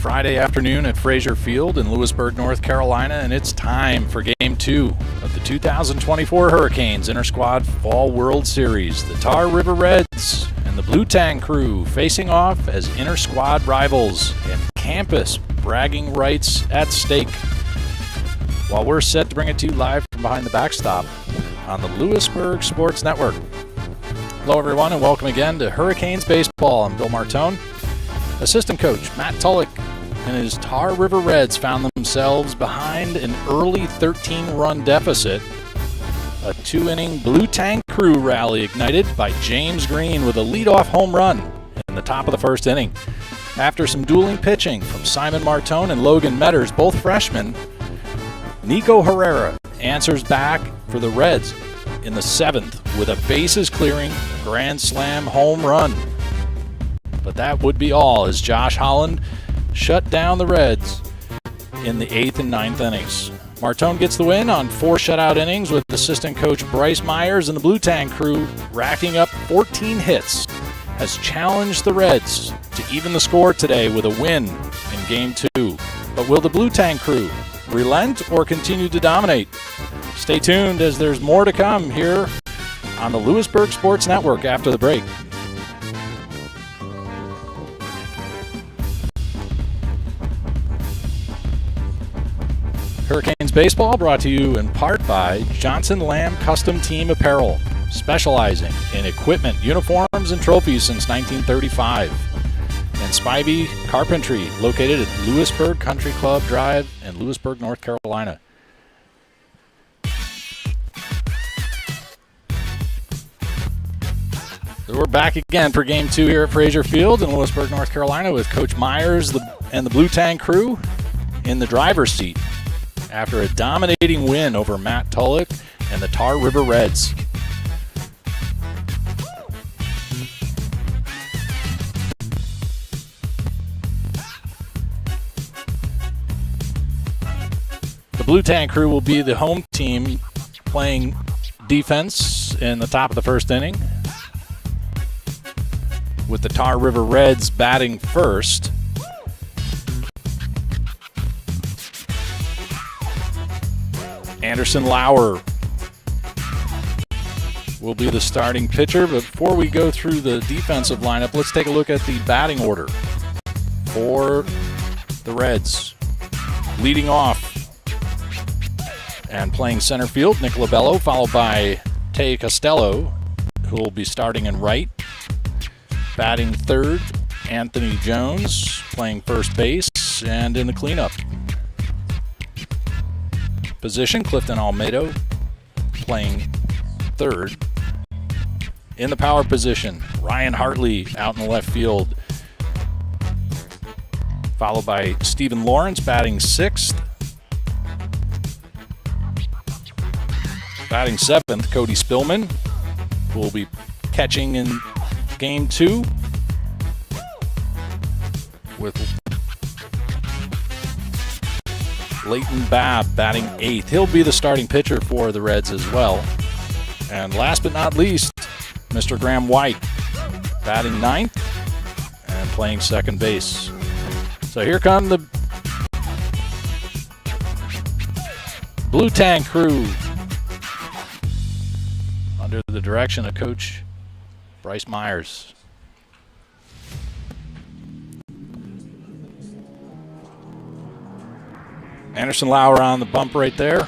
Friday afternoon at Frazier Field in Lewisburg, North Carolina, and it's time for Game 2 of the 2024 Hurricanes Inter-Squad Fall World Series. The Tar River Reds and the Blue Tang Crew facing off as inter-squad rivals and campus bragging rights at stake. While we're set to bring it to you live from behind the backstop on the Lewisburg Sports Network. Hello everyone and welcome again to Hurricanes Baseball. I'm Bill Martone. Assistant coach Matt Tulloch and his Tar River Reds found themselves behind an early 13-run deficit. A 2-inning Blue Tang Crew rally ignited by James Green with a leadoff home run in the top of the first inning. After some dueling pitching from Simon Martone and Logan Metters, both freshmen, Nico Herrera answers back for the Reds in the 7th with a bases-clearing grand slam home run. But that would be all as Josh Holland shut down the Reds in the 8th and 9th innings. Martone gets the win on 4 shutout innings with assistant coach Bryce Myers and the Blue Tang Crew racking up 14 hits, has challenged the Reds to even the score today with a win in Game 2. But will the Blue Tang Crew relent or continue to dominate? Stay tuned as there's more to come here on the Lewisburg Sports Network after the break. Hurricanes Baseball brought to you in part by Johnson Lamb Custom Team Apparel, specializing in equipment, uniforms, and trophies since 1935. And Spivey Carpentry, located at Lewisburg Country Club Drive in Lewisburg, North Carolina. So we're back again for Game 2 here at Frazier Field in Lewisburg, North Carolina, with Coach Myers and the Blue Tang Crew in the driver's seat after a dominating win over Matt Tulloch and the Tar River Reds. The Blue Tang Crew will be the home team playing defense in the top of the first inning, with the Tar River Reds batting first. Anderson Lauer will be the starting pitcher, but before we go through the defensive lineup, let's take a look at the batting order for the Reds. Leading off and playing center field, Nick Lobello, followed by Tay Costello, who will be starting in right. Batting third, Anthony Jones, playing first base, and in the cleanup position, Clifton Almeida playing third. In the power position, Ryan Hartley out in the left field, followed by Stephen Lawrence batting sixth. Batting seventh, Cody Spillman, who will be catching in Game 2 with Leighton Babb batting 8th. He'll be the starting pitcher for the Reds as well. And last but not least, Mr. Graham White batting 9th and playing second base. So here come the Blue Tang Crew under the direction of Coach Bryce Myers. Anderson Lauer on the bump right there.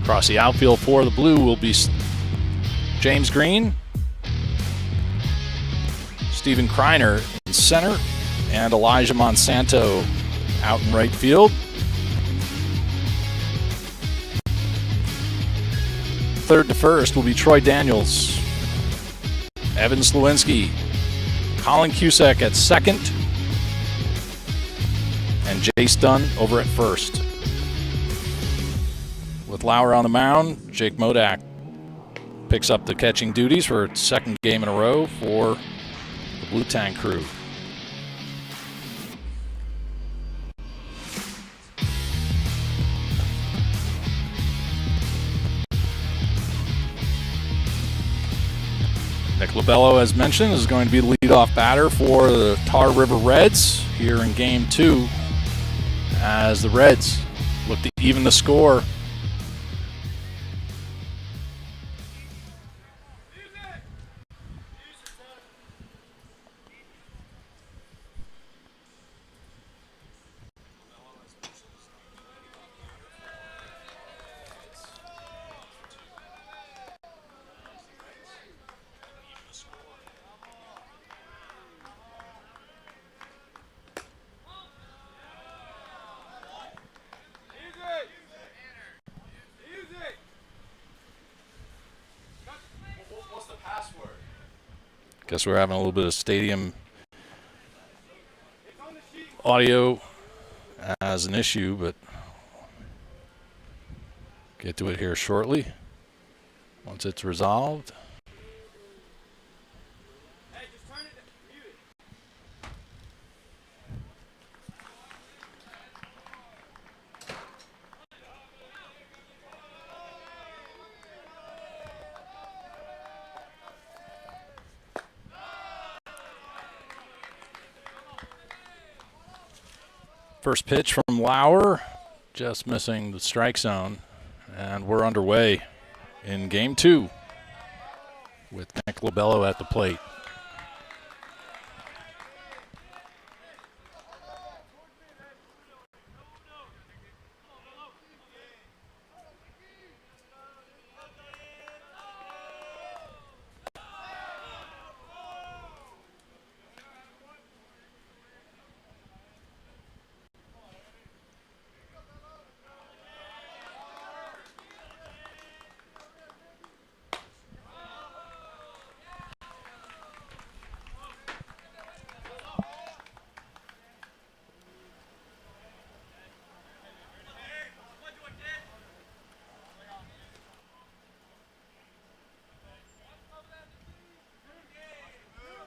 Across the outfield for the Blue will be James Green, Steven Kreiner in center, and Elijah Monsanto out in right field. third to first will be Troy Daniels, Evan Slewinski, Colin Cusack at second, and Jace Dunn over at first. With Lauer on the mound, Jake Modak picks up the catching duties for its second game in a row for the Blue Tank crew. Nick Lobello, as mentioned, is going to be the leadoff batter for the Tar River Reds here in Game 2 as the Reds look to even the score. Guess we're having a little bit of stadium audio as an issue, but get to it here shortly once it's resolved. First pitch from Lauer, just missing the strike zone, and we're underway in Game 2 with Nick Lobello at the plate.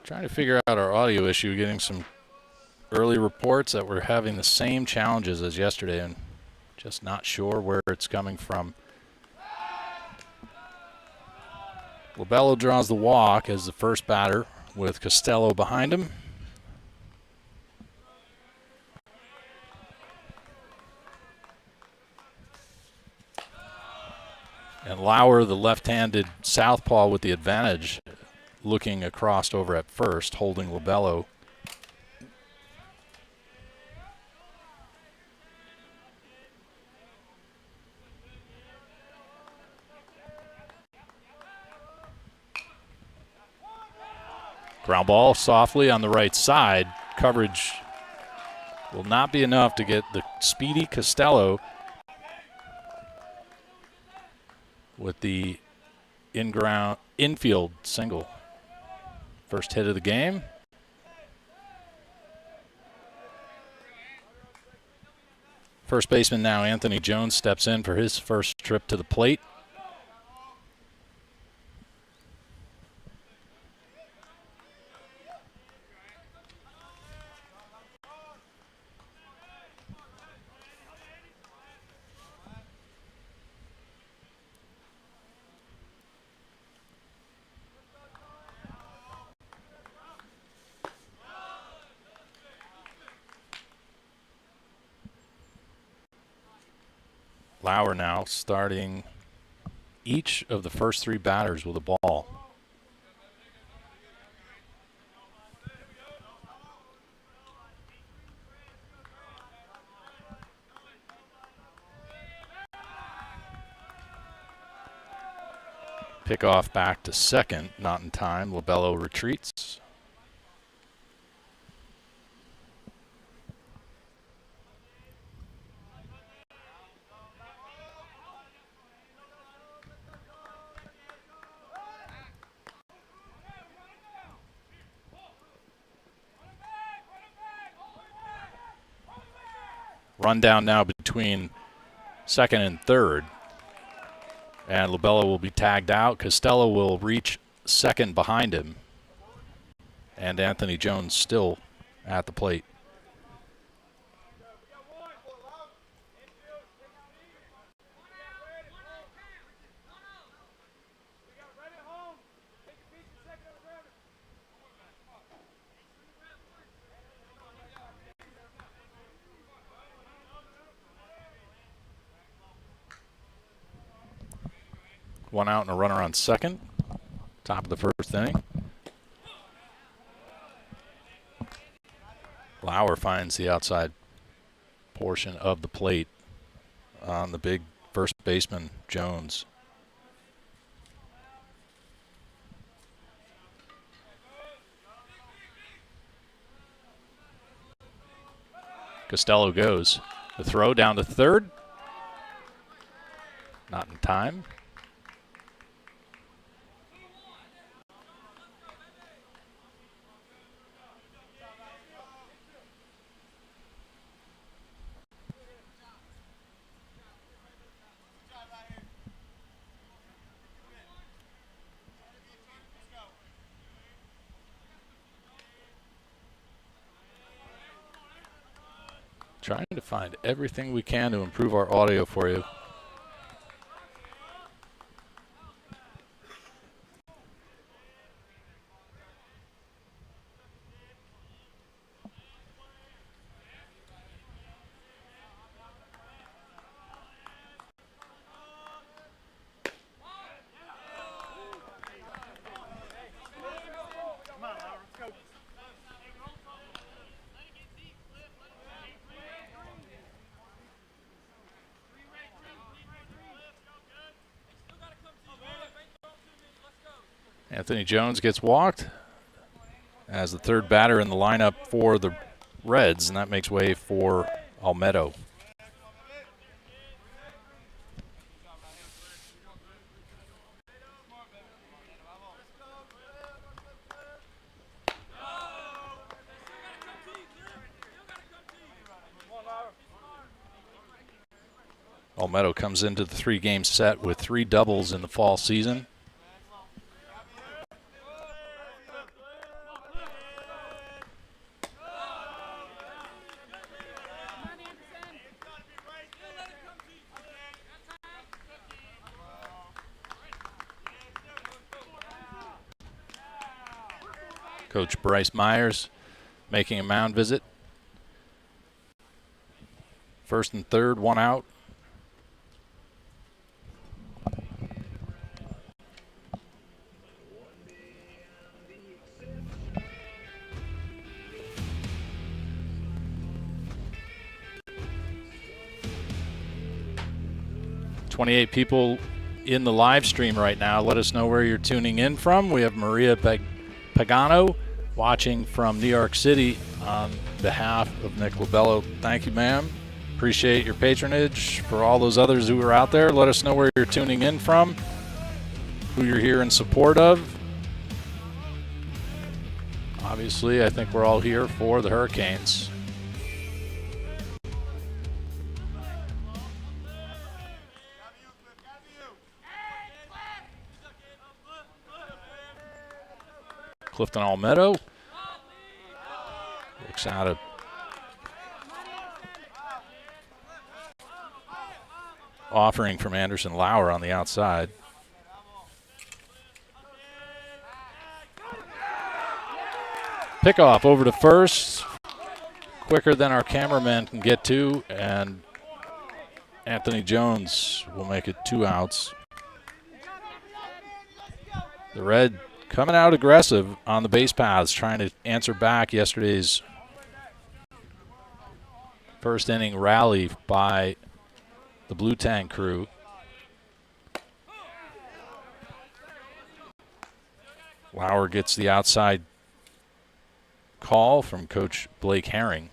Trying to figure out our audio issue, getting some early reports that we're having the same challenges as yesterday and just not sure where it's coming from. Lobello draws the walk as the first batter with Costello behind him. And Lauer, the left-handed southpaw with the advantage, looking across over at first, holding Lobello. Ground ball softly on the right side. Coverage will not be enough to get the speedy Costello with the infield single. First hit of the game. First baseman now, Anthony Jones, steps in for his first trip to the plate. Lauer now starting each of the first three batters with a ball. Pickoff back to second, not in time. Lobello retreats. Rundown now between second and third. And Lobello will be tagged out. Costello will reach second behind him. And Anthony Jones still at the plate. One out and a runner on second. Top of the first inning. Lauer finds the outside portion of the plate on the big first baseman, Jones. Costello goes. The throw down to third. Not in time. Trying to find everything we can to improve our audio for you. Anthony Jones gets walked as the third batter in the lineup for the Reds, and that makes way for Almedo. Almedo comes into the three-game set with 3 doubles in the fall season. Coach Bryce Myers making a mound visit. First and third, 1 out. "28 people in the live stream right now. Let us know where you're tuning in from. We have Maria Pagano watching from New York City on behalf of Nick Lobello. Thank you, ma'am. Appreciate your patronage. For all those others who are out there, let us know where you're tuning in from, who you're here in support of. Obviously, I think we're all here for the Hurricanes. Clifton Almedo looks out of offering from Anderson Lauer on the outside. Pickoff over to first, quicker than our cameraman can get to, and Anthony Jones will make it 2 outs. The Red coming out aggressive on the base paths, trying to answer back yesterday's first inning rally by the Blue Tank crew. Lauer gets the outside call from Coach Blake Herring.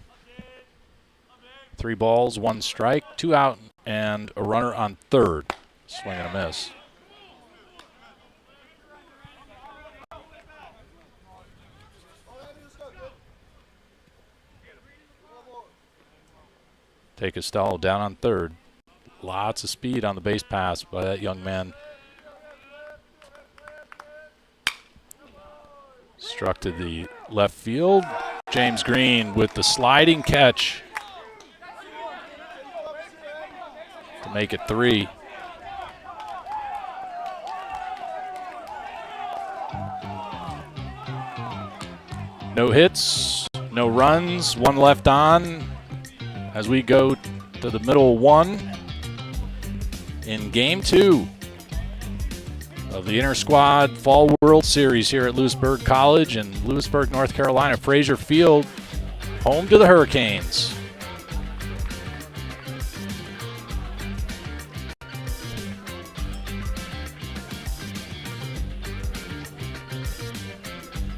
3 balls, 1 strike, 2 out, and a runner on third. Swing and a miss. Take Costello down on third. Lots of speed on the base pass by that young man. Struck to the left field. James Green with the sliding catch to make it 3. No hits, no runs, 1 left on as we go to the middle 1 in Game 2 of the Inter-Squad Fall World Series here at Lewisburg College in Lewisburg, North Carolina. Frazier Field, home to the Hurricanes.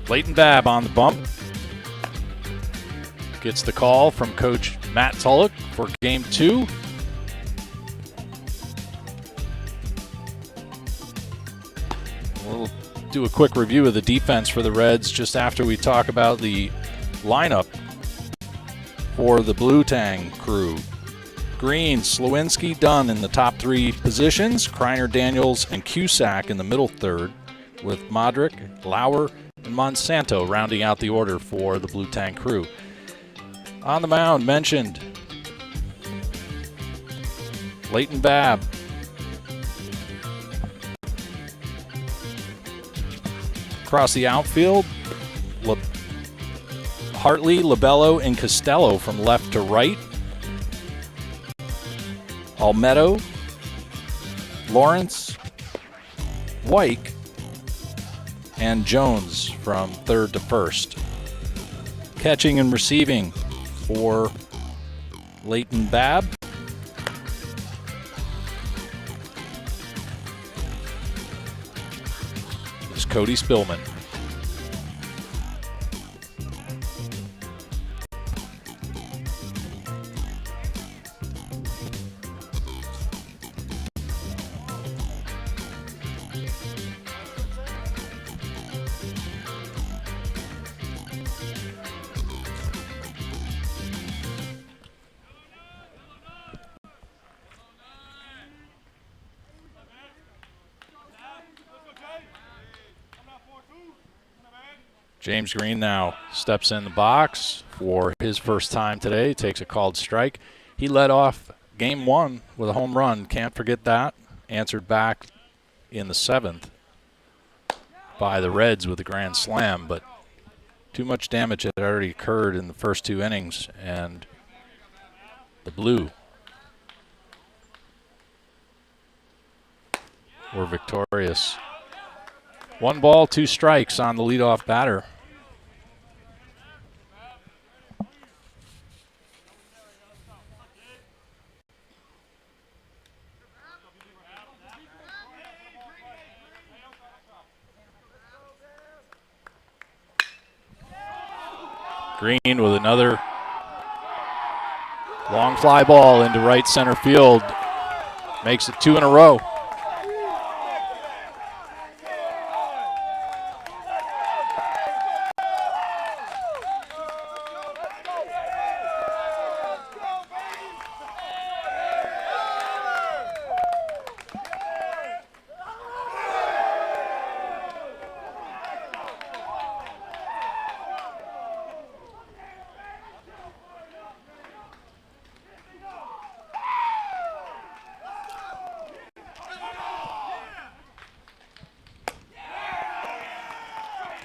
Leighton Babb on the bump. Gets the call from Coach Matt Tulloch for Game 2. We'll do a quick review of the defense for the Reds just after we talk about the lineup for the Blue Tang crew. Green, Slowinski, Dunn in the top 3 positions. Kreiner, Daniels, and Cusack in the middle third, with Modric, Lauer, and Monsanto rounding out the order for the Blue Tang crew. On the mound, mentioned Leighton Babb. Across the outfield, Hartley, Labello, and Costello from left to right. Almedo, Lawrence, Wyke, and Jones from third to first. Catching and receiving for Leighton Babb. Is Cody Spillman. James Green now steps in the box for his first time today, takes a called strike. He led off Game 1 with a home run, can't forget that. Answered back in the 7th by the Reds with a grand slam, but too much damage had already occurred in the first 2 innings, and the Blue were victorious. 1 ball, 2 strikes on the leadoff batter. Green with another long fly ball into right center field. Makes it 2 in a row.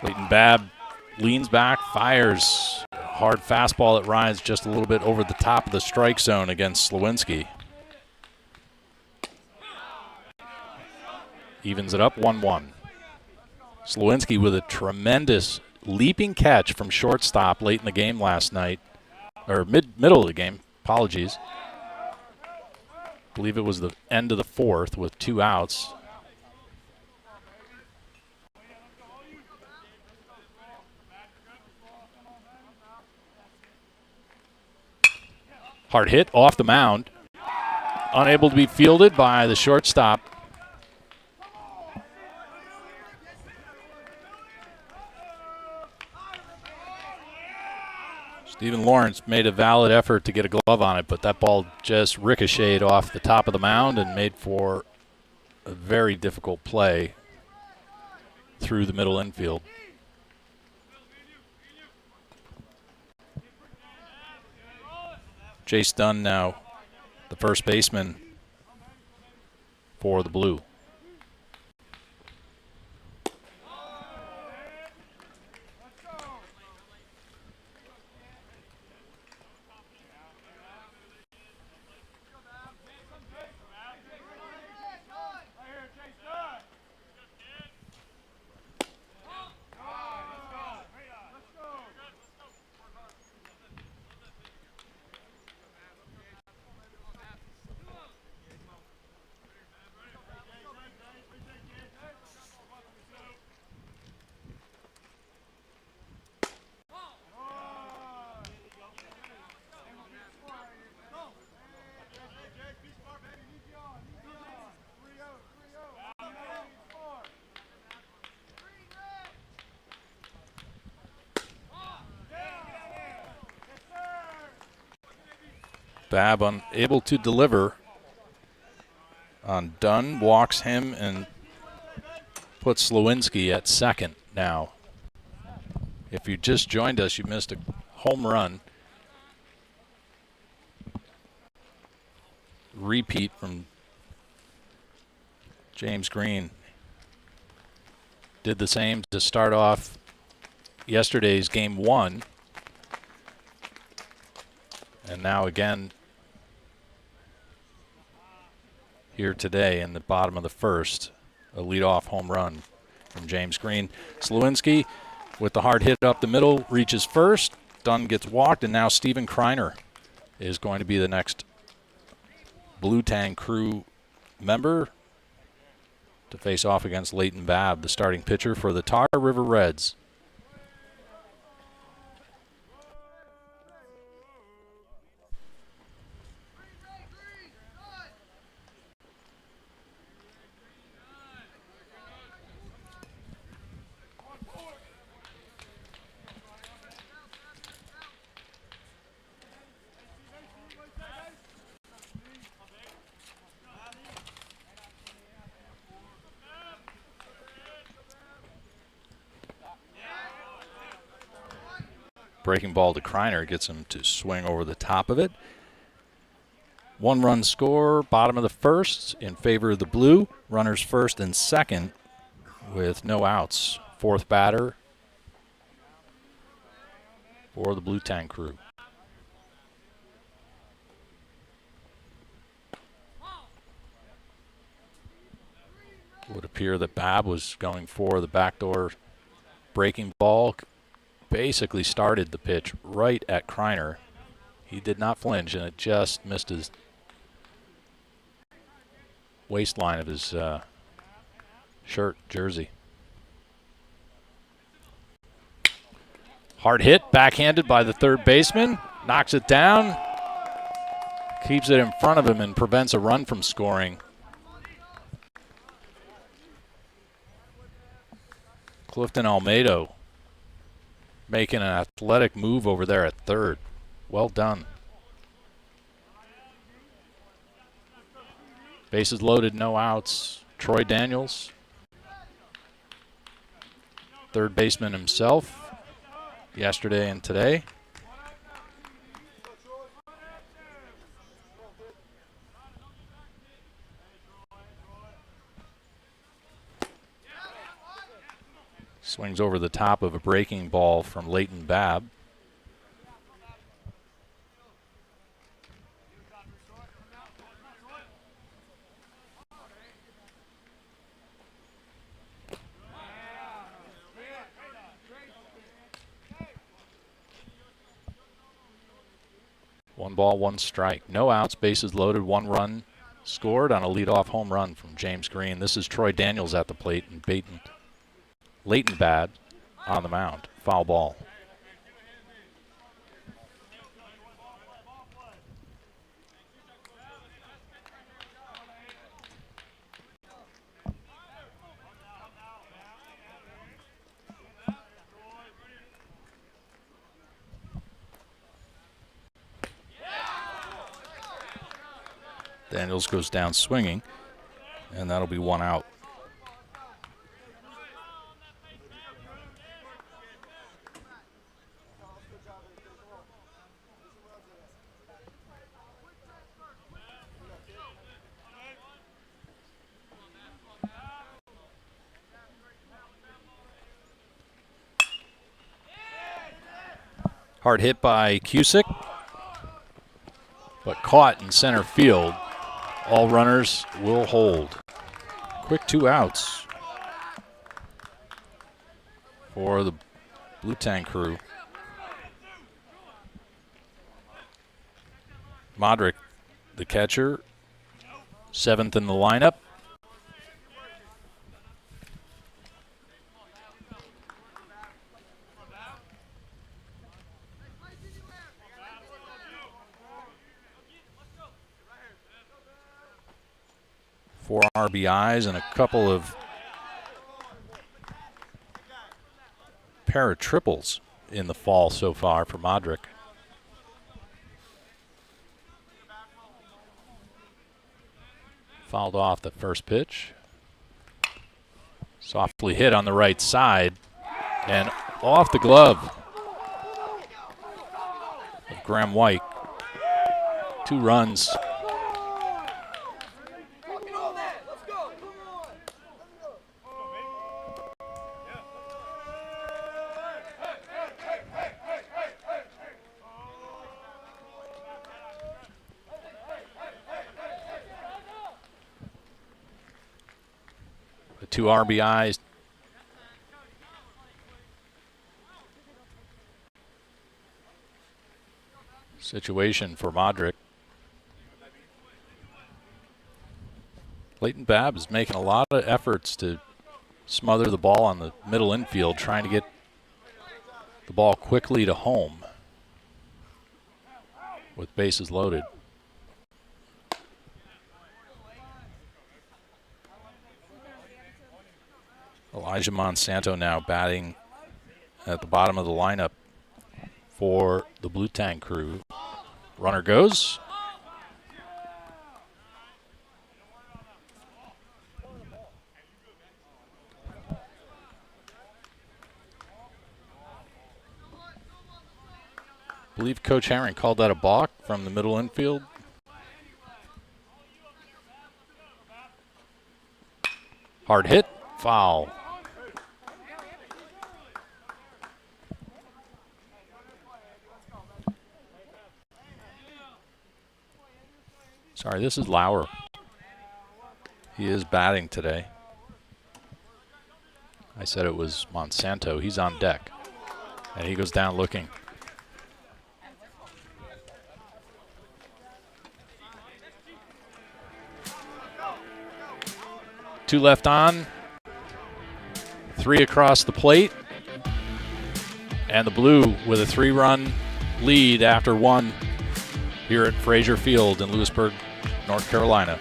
Leighton Babb leans back, fires. Hard fastball that rides just a little bit over the top of the strike zone against Slowinski. Evens it up 1-1. Slowinski with a tremendous leaping catch from shortstop late in the game last night, or middle of the game, apologies. I believe it was the end of the 4th with 2 outs. Hard hit off the mound. Unable to be fielded by the shortstop. Stephen Lawrence made a valid effort to get a glove on it, but that ball just ricocheted off the top of the mound and made for a very difficult play through the middle infield. Chase Dunn now the first baseman for the Blue. Babb unable to deliver on Dunn, walks him and puts Slewinski at second now. If you just joined us, you missed a home run repeat from James Green. Did the same to start off yesterday's game 1. And now again here today in the bottom of the first, a leadoff home run from James Green. Slewinski with the hard hit up the middle, reaches first. Dunn gets walked, and now Steven Kreiner is going to be the next Blue Tang crew member to face off against Leighton Babb, the starting pitcher for the Tar River Reds. Breaking ball to Kreiner gets him to swing over the top of it. 1-run score, bottom of the first, in favor of the Blue. Runners first and second with no outs. Fourth batter for the Blue Tang crew. It would appear that Babb was going for the backdoor breaking ball. Basically started the pitch right at Kreiner. He did not flinch, and it just missed his waistline of his shirt, jersey. Hard hit, backhanded by the third baseman. Knocks it down. Keeps it in front of him and prevents a run from scoring. Clifton Almeida making an athletic move over there at third. Well done. Bases loaded, no outs. Troy Daniels, third baseman himself, yesterday and today. Swings over the top of a breaking ball from Leighton Babb. One ball, one strike. No outs, bases loaded, 1 run scored on a leadoff home run from James Green. This is Troy Daniels at the plate and Leighton Babb on the mound. Foul ball. Daniels goes down swinging, and that'll be one out. Hard hit by Cusick, but caught in center field. All runners will hold. Quick 2 outs for the Blue Tank crew. Modric, the catcher, 7th in the lineup. Four RBIs and a couple of pair of triples in the fall so far for Modric. Fouled off the first pitch. Softly hit on the right side and off the glove of Graham White. 2 runs. The 2 RBIs. Situation for Modric. Leighton Babb is making a lot of efforts to smother the ball on the middle infield, trying to get the ball quickly to home with bases loaded. Elijah Monsanto now batting at the bottom of the lineup for the Blue Tank crew. Runner goes. I believe Coach Herring called that a balk from the middle infield. Hard hit, foul. Sorry, this is Lauer. He is batting today. I said it was Monsanto. He's on deck. And he goes down looking. Two left on. 3 across the plate. And the Blue with a 3-run lead after 1 here at Frazier Field in Lewisburg, North Carolina.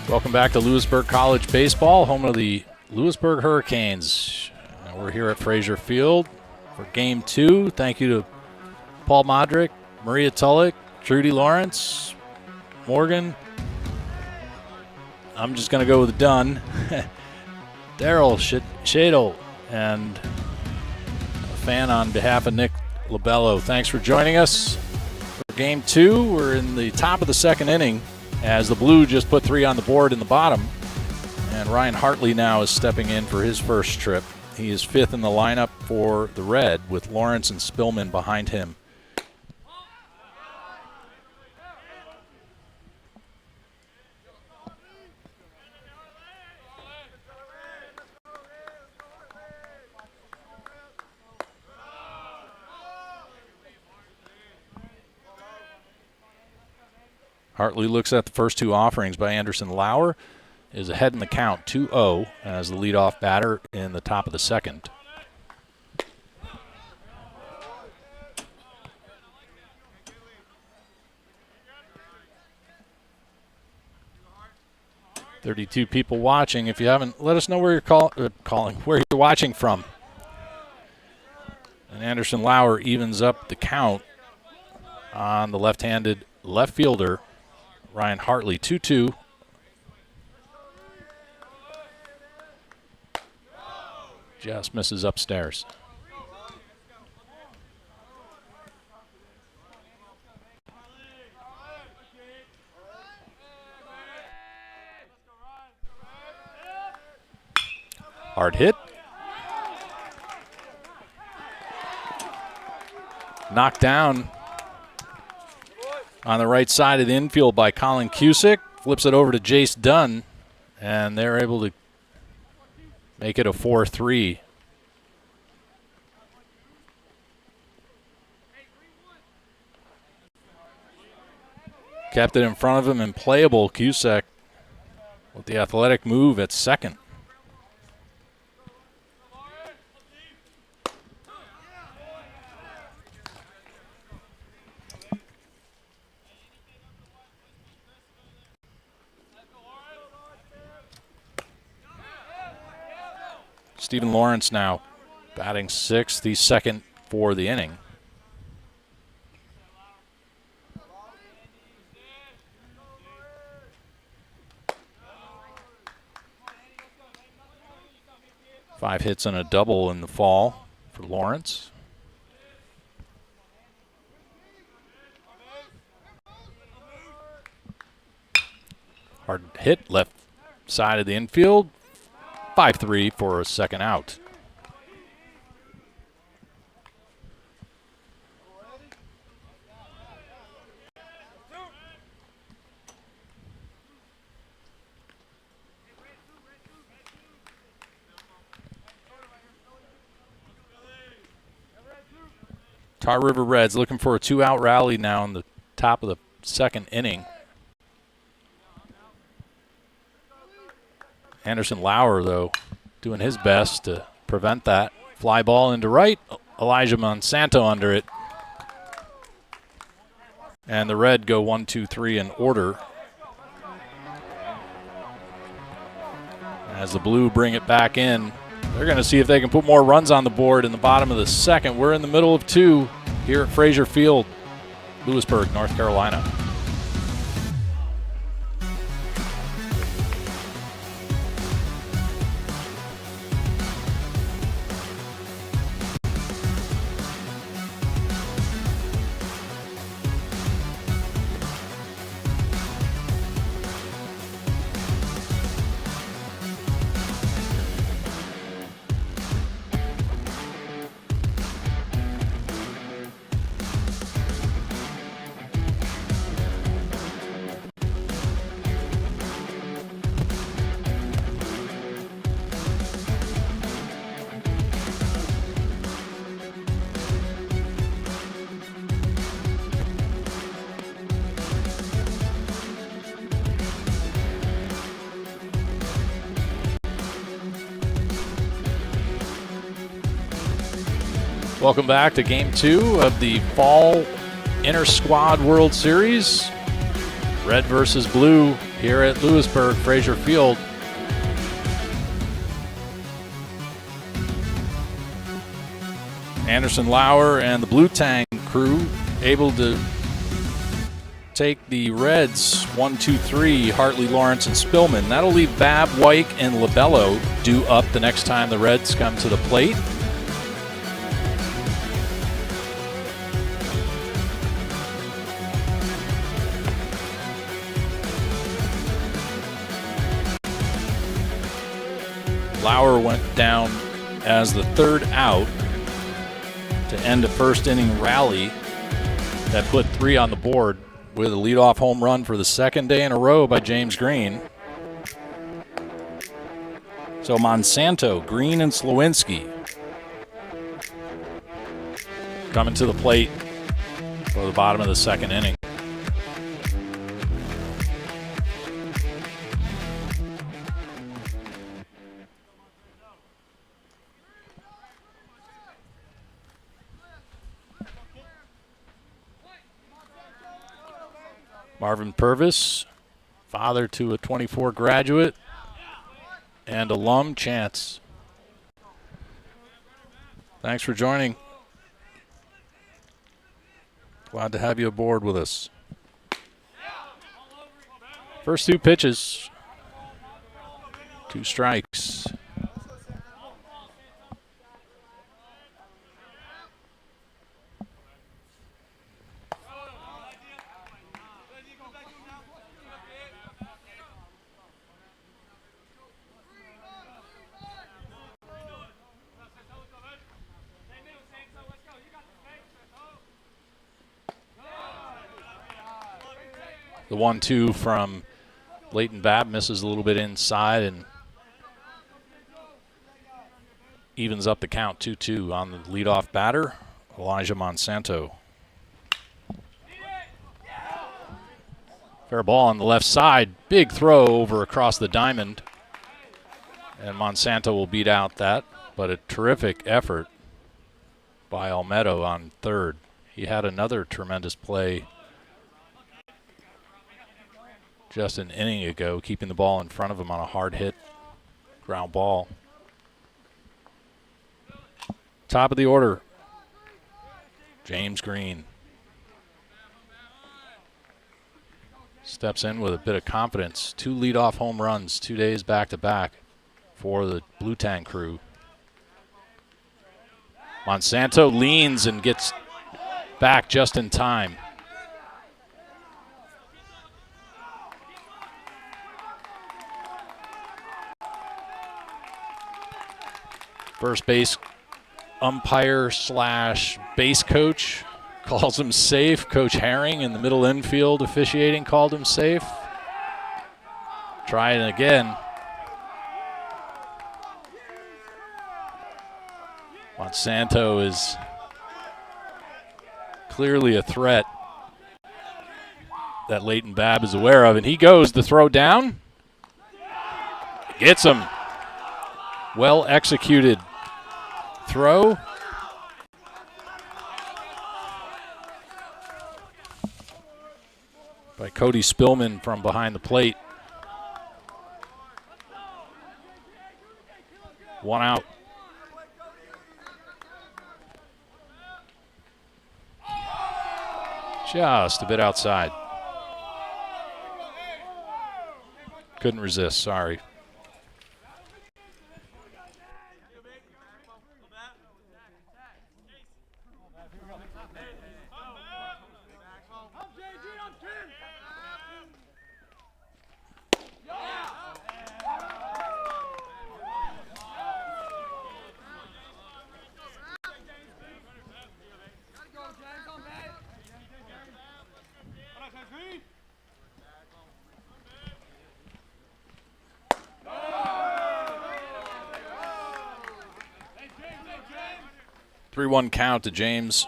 Welcome back to Lewisburg College Baseball, home of the Lewisburg Hurricanes. And we're here at Frazier Field for Game 2. Thank you to Paul Modric, Maria Tulloch, Trudy Lawrence, Morgan. I'm just going to go with Dunn, Daryl Shadle, and a fan on behalf of Nick Labello. Thanks for joining us for Game 2. We're in the top of the second inning as the Blue just put 3 on the board in the bottom. And Ryan Hartley now is stepping in for his first trip. He is 5th in the lineup for the Red with Lawrence and Spillman behind him. Hartley looks at the first 2 offerings by Anderson Lauer, is ahead in the count 2-0 as the leadoff batter in the top of the second. "32 people watching. If you haven't, let us know where you're where you're watching from." And Anderson Lauer evens up the count on the left-handed left fielder Ryan Hartley, 2-2. Just misses upstairs. Hard hit. Knocked down on the right side of the infield by Colin Cusick. Flips it over to Jace Dunn, and they're able to make it a 4-3. Kept it in front of him and playable. Cusick with the athletic move at second. Stephen Lawrence now batting 6th. He's second for the inning. Five hits and a double in the fall for Lawrence. Hard hit left side of the infield. 5-3 for a second out. Tar River Reds looking for a 2-out rally now in the top of the second inning. Anderson Lauer, though, doing his best to prevent that. Fly ball into right. Elijah Monsanto under it. And the Red go 1-2-3 in order. As the Blue bring it back in, they're going to see if they can put more runs on the board in the bottom of the second. We're in the middle of 2 here at Frazier Field, Lewisburg, North Carolina. Welcome back to Game 2 of the Fall Inter-Squad World Series. Red versus blue here at Lewisburg, Frazier Field. Anderson Lauer and the Blue Tang crew able to take the Reds 1, 2, 3, Hartley, Lawrence, and Spillman. That'll leave Babb, Wyke, and Labello due up the next time the Reds come to the plate. Lauer went down as the third out to end a first inning rally that put 3 on the board with a leadoff home run for the second day in a row by James Green. So Monsanto, Green, and Slowinski coming to the plate for the bottom of the second inning. Marvin Purvis, father to a 24 graduate and alum, Chance. Thanks for joining. Glad to have you aboard with us. First 2 pitches, 2 strikes. The 1-2 from Leighton Babb misses a little bit inside and evens up the count 2-2 on the leadoff batter, Elijah Monsanto. Fair ball on the left side. Big throw over across the diamond. And Monsanto will beat out that, but a terrific effort by Olmedo on third. He had another tremendous play just an inning ago, keeping the ball in front of him on a hard hit ground ball. Top of the order, James Green steps in with a bit of confidence. 2 leadoff home runs, 2 days back-to-back for the Blue Tang crew. Monsanto leans and gets back just in time. First base umpire / base coach calls him safe. Coach Herring in the middle infield officiating called him safe. Try it again. Monsanto is clearly a threat that Leighton Babb is aware of, and he goes to throw down. Gets him. Well executed throw. By Cody Spillman from behind the plate. 1 out. Just a bit outside. Couldn't resist, sorry. Three-one count to James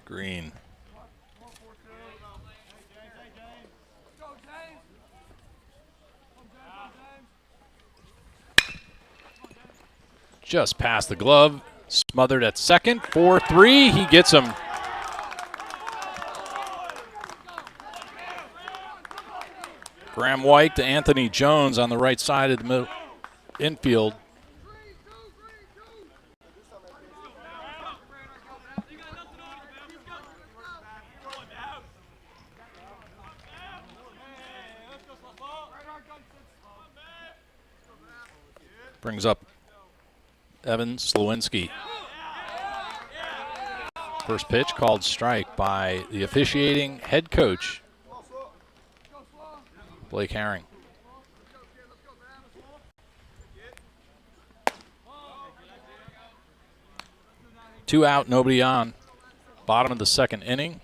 Green. Just past the glove, smothered at second, 4-3, he gets him. Graham White to Anthony Jones on the right side of the middle infield. Brings up Evan Slowinski. First pitch called strike by the officiating head coach, Blake Herring. Two out, nobody on. Bottom of the second inning.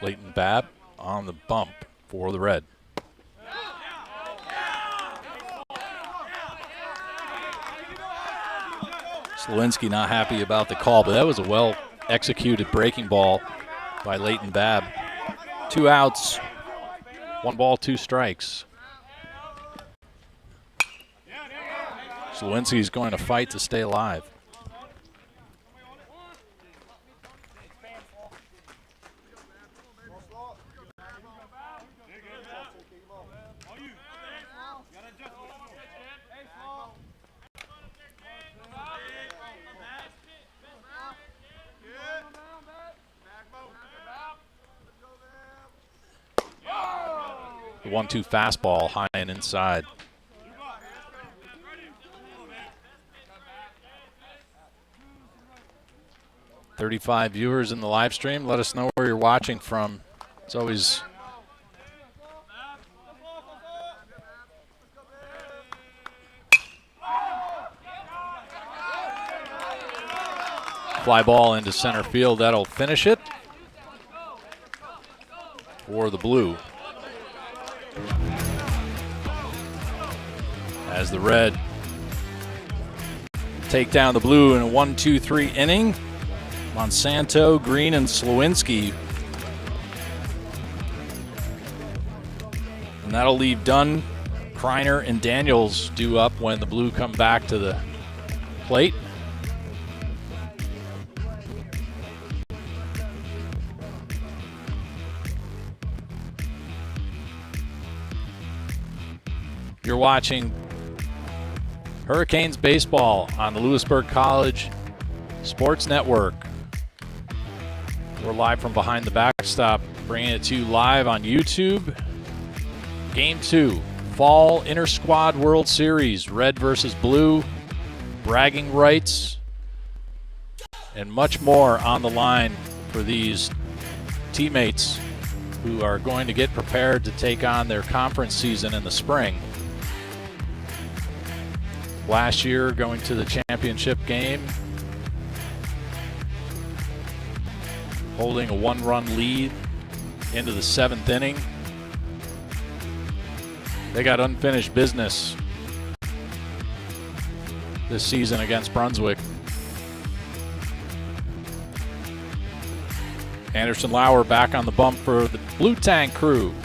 Leighton Babb on the bump for the Red. Slowinski not happy about the call, but that was a well-executed breaking ball by Leighton Babb. Two outs, 1 ball, 2 strikes. Slowinski's going to fight to stay alive. The 1-2 fastball high and inside. "35 viewers in the live stream. Let us know where you're watching from. It's always fly ball into center field. That'll finish it for the Blue. As the Red take down the Blue in a 1-2-3 inning. Monsanto, Green, and Slowinski. And that'll leave Dunn, Kreiner, and Daniels due up when the Blue come back to the plate. You're watching Hurricanes baseball on the Lewisburg College Sports Network. We're live from behind the backstop, bringing it to you live on YouTube. Game 2, Fall Inter-Squad World Series, Red versus Blue, bragging rights, and much more on the line for these teammates who are going to get prepared to take on their conference season in the spring. Last year, going to the championship game, holding a 1-run lead into the 7th inning. They got unfinished business this season against Brunswick. Anderson Lauer back on the bump for the Blue Tank crew.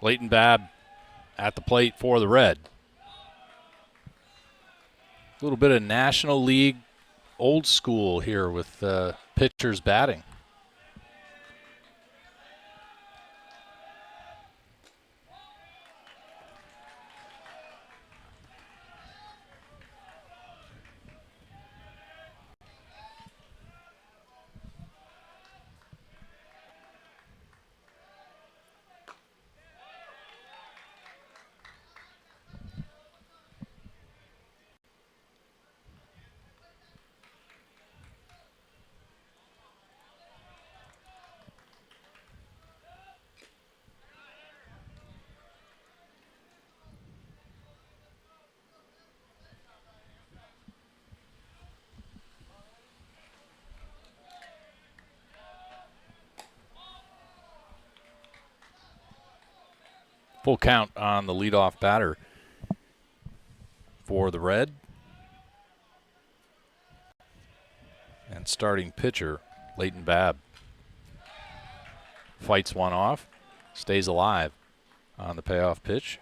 Leighton Babb at the plate for the Red. A little bit of National League old school here with pitchers batting. Full count on the leadoff batter for the Red. And starting pitcher, Leighton Babb. Fights one off, stays alive on the payoff pitch.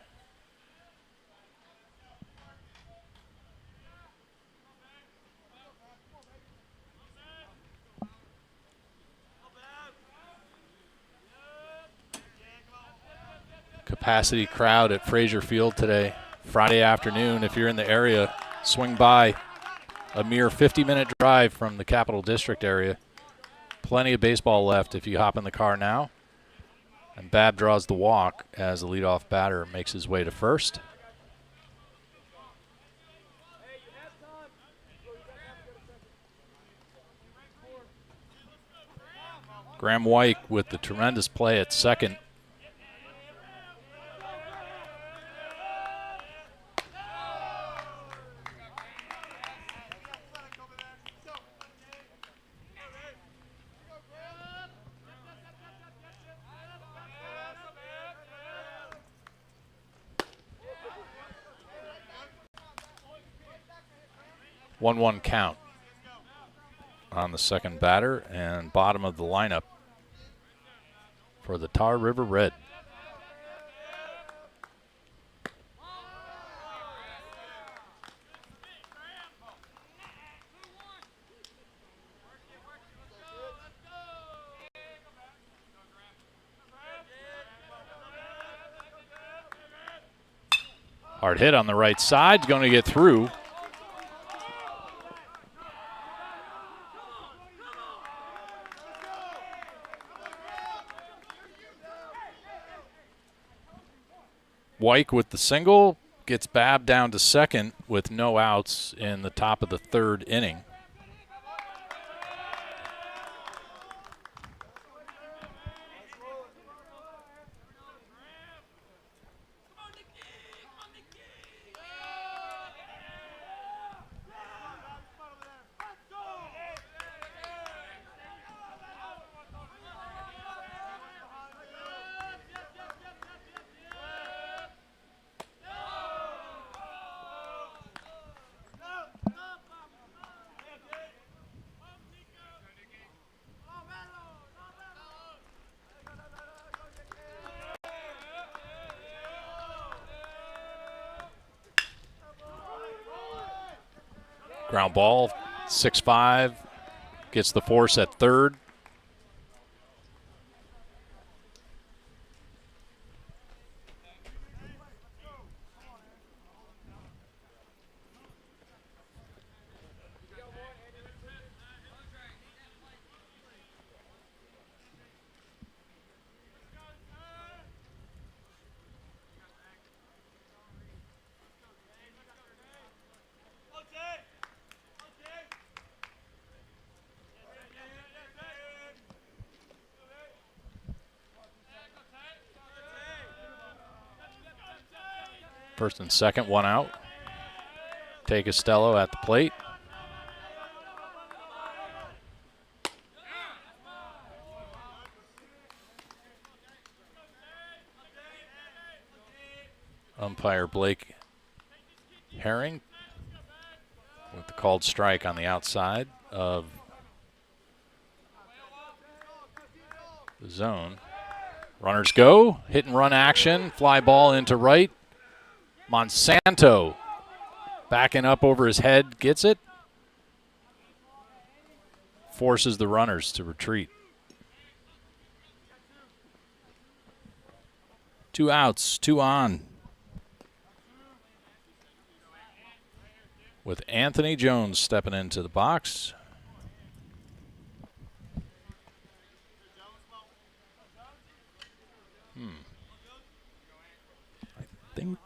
capacity crowd at Frazier Field today. Friday afternoon, if you're in the area, swing by. A mere 50-minute drive from the Capital District area. Plenty of baseball left if you hop in the car now. And Babb draws the walk as the leadoff batter makes his way to first. Graham White with the tremendous play at second. One count on the second batter and bottom of the lineup for the Tar River Red. Hard hit on the right side, going to get through. White with the single gets Babb down to second with no outs in the top of the third inning. Ground ball, 6-5, gets the force at third. First and second, one out. Tay Costello at the plate. Umpire Blake Herring with the called strike on the outside of the zone. Runners go, hit and run action, fly ball into right. Monsanto backing up over his head, gets it. Forces the runners to retreat. 2 outs, 2 on. With Anthony Jones stepping into the box. I think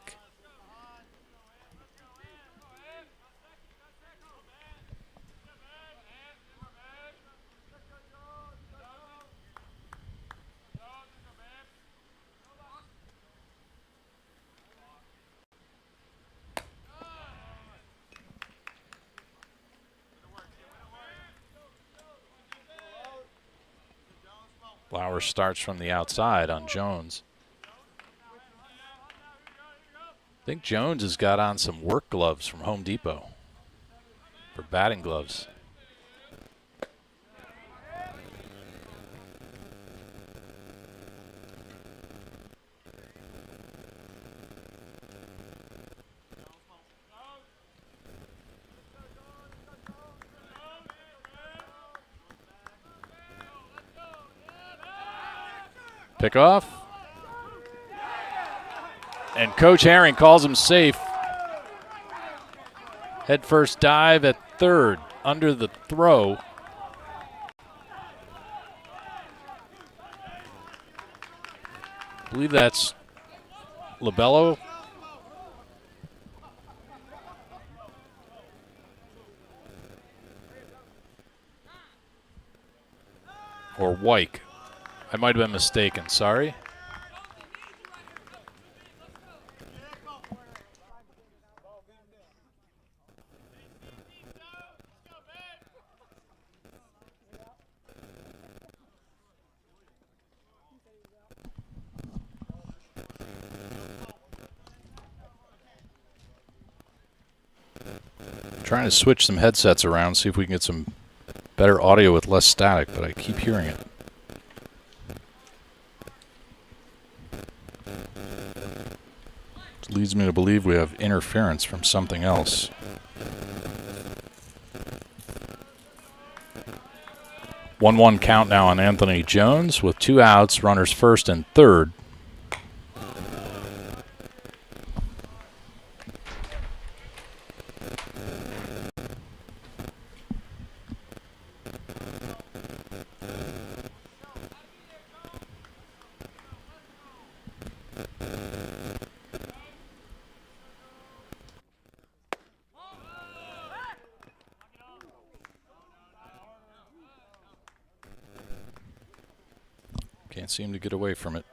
Flowers starts from the outside on Jones. I think Jones has got on some work gloves from Home Depot for batting gloves. Pick off. Coach Herring calls him safe. Head first dive at third, under the throw. I believe that's Labello. Or Wyke. I might have been mistaken, sorry. Trying to switch some headsets around, see if we can get some better audio with less static, but I keep hearing it. Which leads me to believe we have interference from something else. One count now on Anthony Jones with 2 outs, runners first and third. Can't seem to get away from it.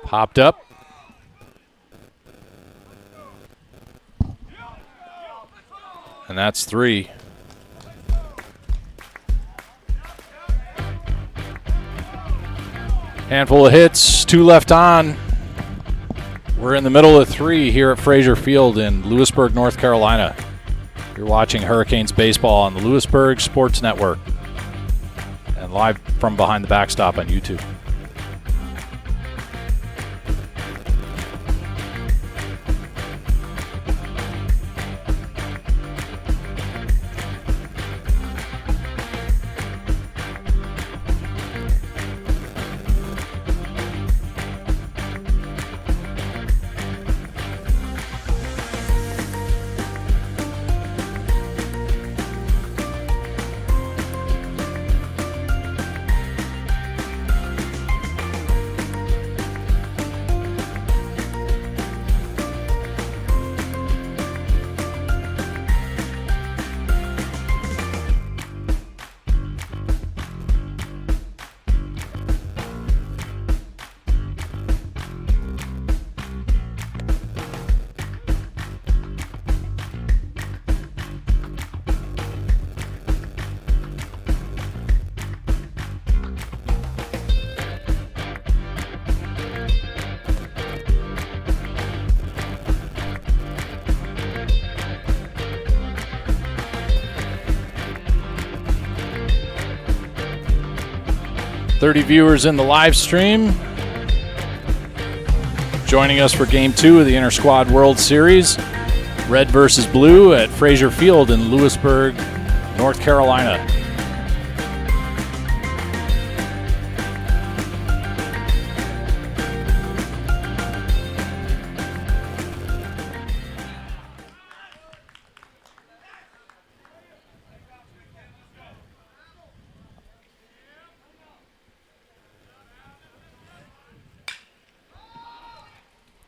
Popped up. And that's 3. Handful of hits, 2 left on. We're in the middle of 3 here at Frazier Field in Lewisburg, North Carolina. You're watching Hurricanes baseball on the Lewisburg Sports Network and live from behind the backstop on YouTube. .30 viewers in the live stream. Joining us for Game 2 of the Inter-Squad World Series. Red versus Blue at Frazier Field in Lewisburg, North Carolina.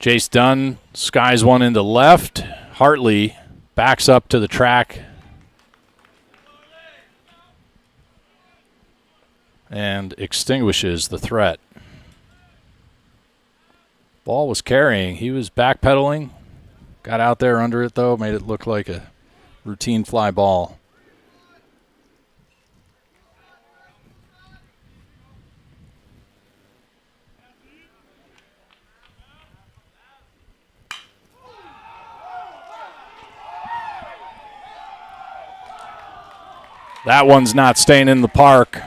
Jace Dunn skies one into left. Hartley backs up to the track and extinguishes the threat. Ball was carrying. He was backpedaling. Got out there under it, though. Made it look like a routine fly ball. That one's not staying in the park.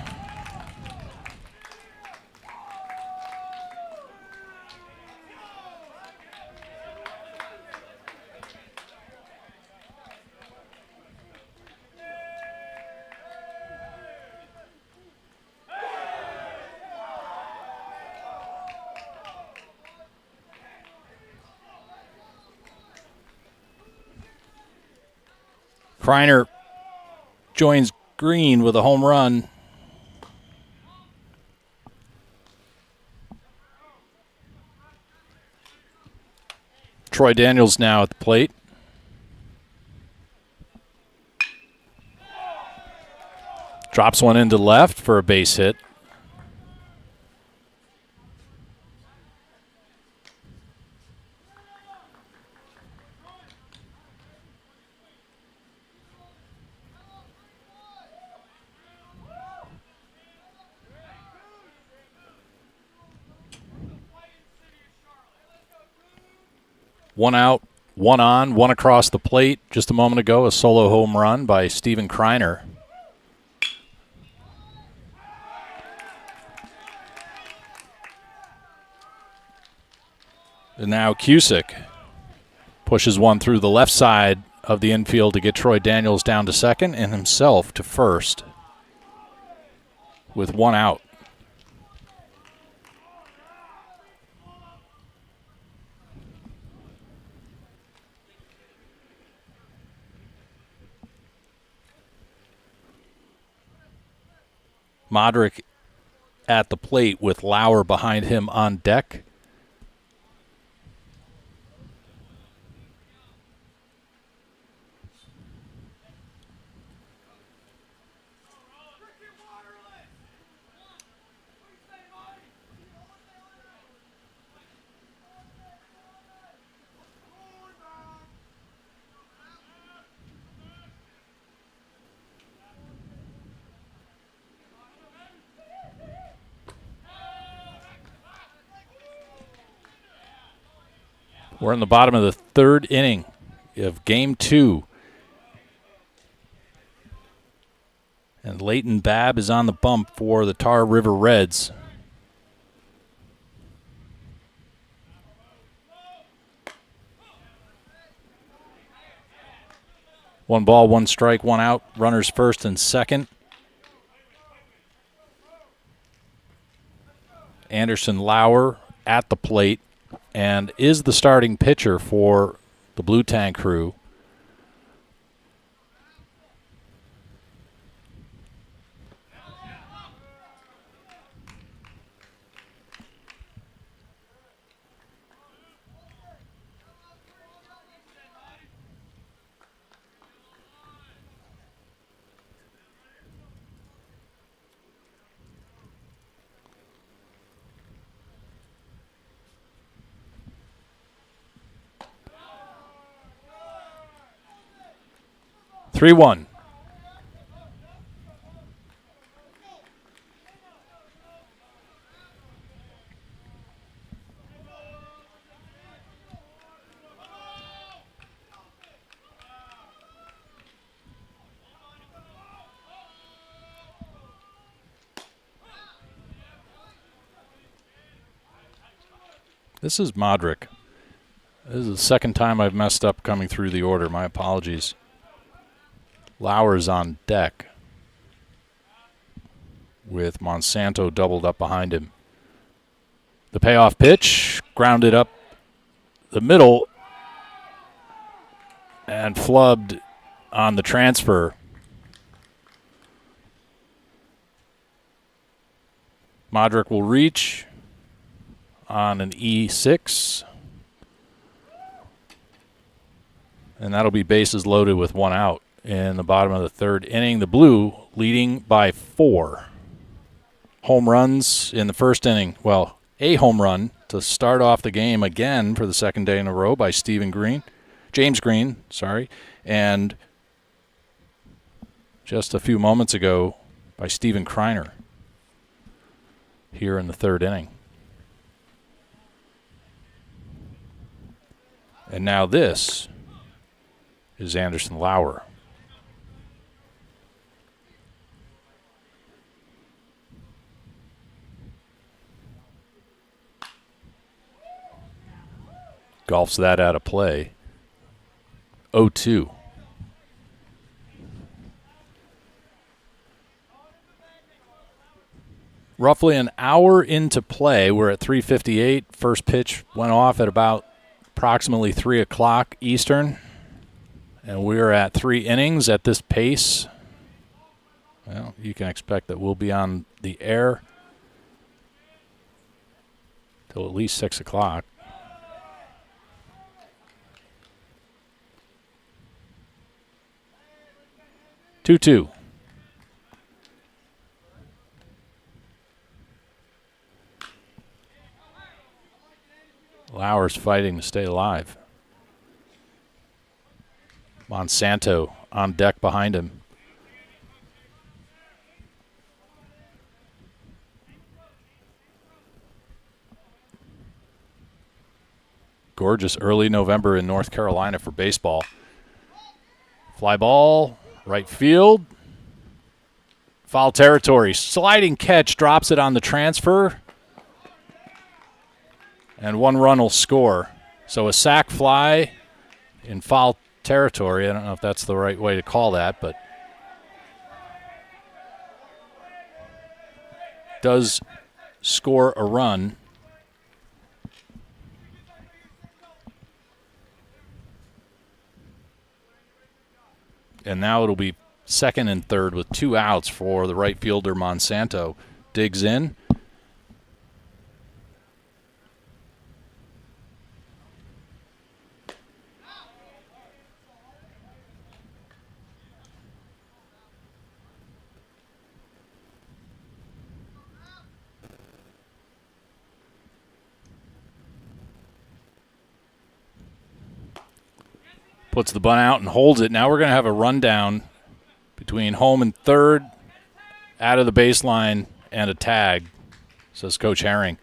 Kreiner joins Green with a home run. Troy Daniels now at the plate. Drops one into left for a base hit. One out, one on, one across the plate. Just a moment ago, a solo home run by Steven Kreiner. And now Cusick pushes one through the left side of the infield to get Troy Daniels down to second and himself to first with one out. Modric at the plate with Lauer behind him on deck. We're in the bottom of the third inning of Game 2. And Leighton Babb is on the bump for the Tar River Reds. One ball, one strike, one out. Runners first and second. Anderson Lauer at the plate and is the starting pitcher for the Blue Tank crew. Three one. This is Modric. This is the second time I've messed up coming through the order. My apologies. Lauer's on deck with Monsanto doubled up behind him. The payoff pitch, grounded up the middle and flubbed on the transfer. Modric will reach on an E6. And that'll be bases loaded with one out. In the bottom of the third inning, the Blue leading by 4. home runs in the first inning. Well, a home run to start off the game again for the second day in a row by James Green, and just a few moments ago by Steven Kreiner here in the third inning. And now this is Anderson Lauer. Golfs that out of play. 0-2. Roughly an hour into play, we're at 3:58. First pitch went off at about approximately 3 o'clock Eastern. And we're at 3 innings at this pace. Well, you can expect that we'll be on the air till at least 6 o'clock. Two. Lauer's fighting to stay alive. Monsanto on deck behind him. Gorgeous early November in North Carolina for baseball. Fly ball, right field. Foul territory. Sliding catch, drops it on the transfer. And 1 run will score. So a sac fly in foul territory. I don't know if that's the right way to call that, but does score a run. And now it'll be second and third with 2 outs for the right fielder Monsanto. Digs in. Puts the bunt out and holds it. Now we're going to have a rundown between home and third, out of the baseline, and a tag, says Coach Herring.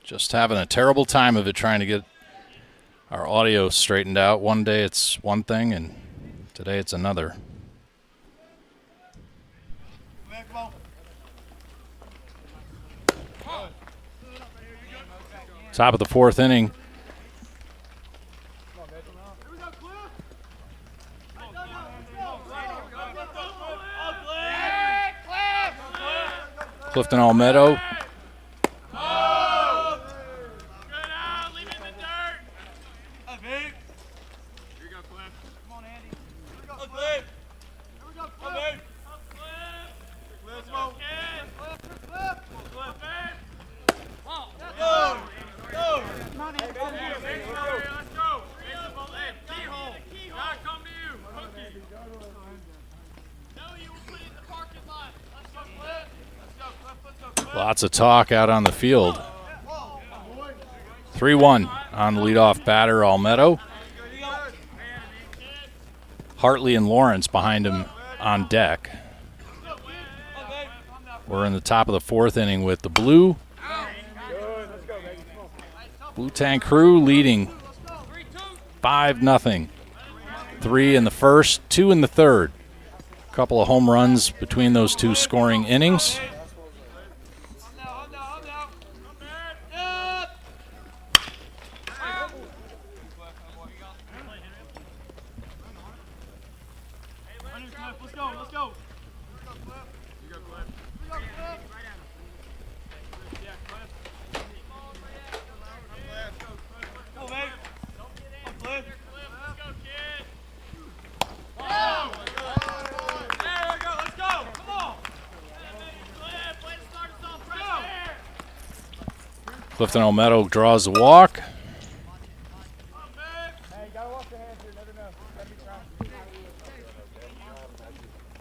Just having a terrible time of it trying to get our audio straightened out. One day it's one thing, and today it's another. Top of the fourth inning. Clifton Almedo. Lots of talk out on the field. 3-1 on the leadoff batter, Almedo. Hartley and Lawrence behind him on deck. We're in the top of the fourth inning with the Blue Tang Crew leading 5-0. 3 in the first, 2 in the third. A couple of home runs between those two scoring innings. Clifton Almedo draws the walk.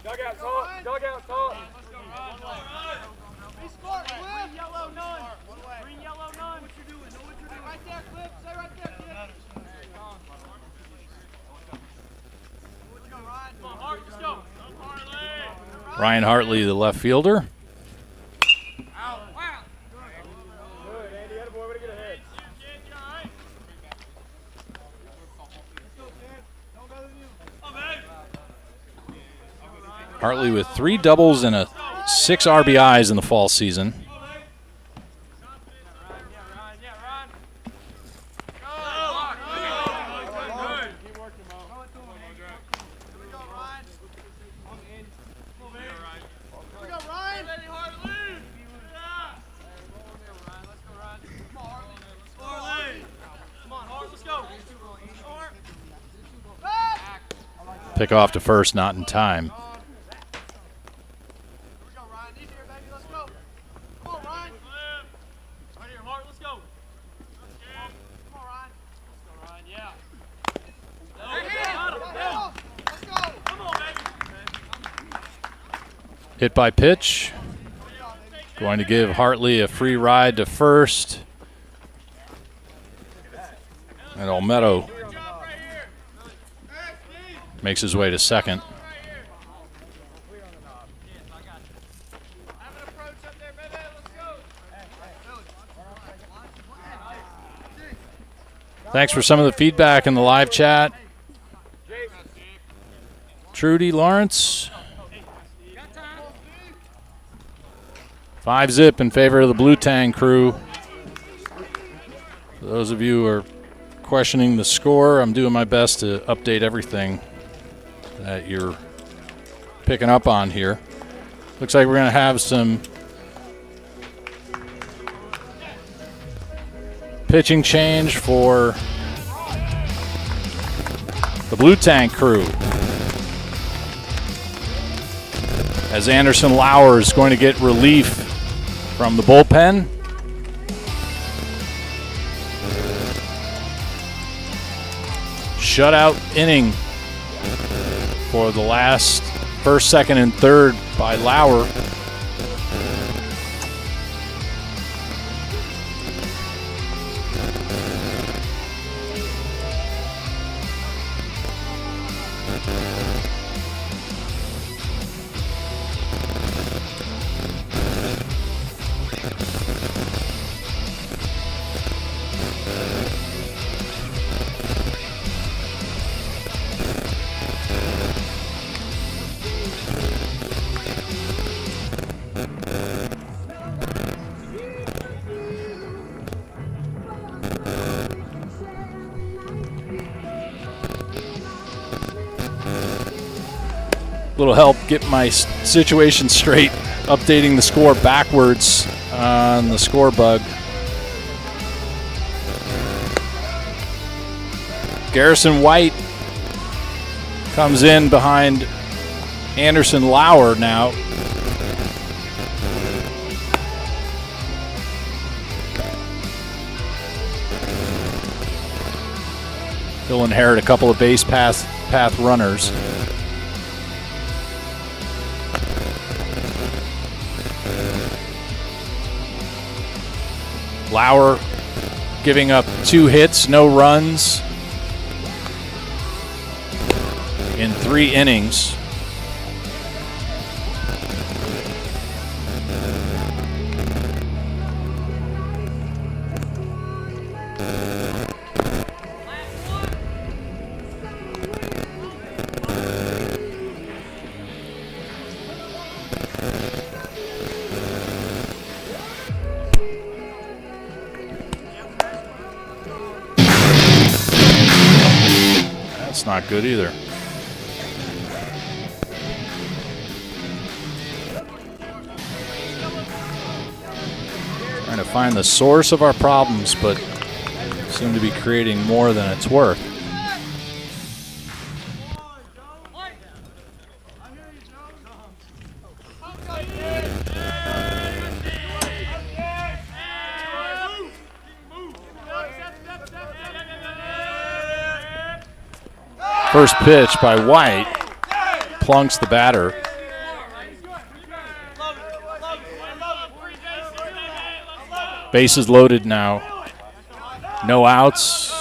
Dugout talk. Ryan Hartley, the left fielder. Hartley with 3 doubles and 6 RBIs in the fall season. Pick off to first, not in time. Hit by pitch. Going to give Hartley a free ride to first. And Almedo makes his way to second. Thanks for some of the feedback in the live chat. Trudy Lawrence. 5-0 in favor of the Blue Tang Crew. For those of you who are questioning the score, I'm doing my best to update everything that you're picking up on here. Looks like we're going to have some pitching change for the Blue Tang Crew, as Anderson Lauer is going to get relief from the bullpen. Shutout inning for the last first, second, and third by Lauer. Little help get my situation straight, updating the score backwards on the score bug. Garrison White comes in behind Anderson Lauer now. He'll inherit a couple of base path runners. Lauer giving up 2 hits, no runs in 3 innings. That's not good either. Trying to find the source of our problems, but seem to be creating more than it's worth. First pitch by White plunks the batter. Bases loaded now. No outs.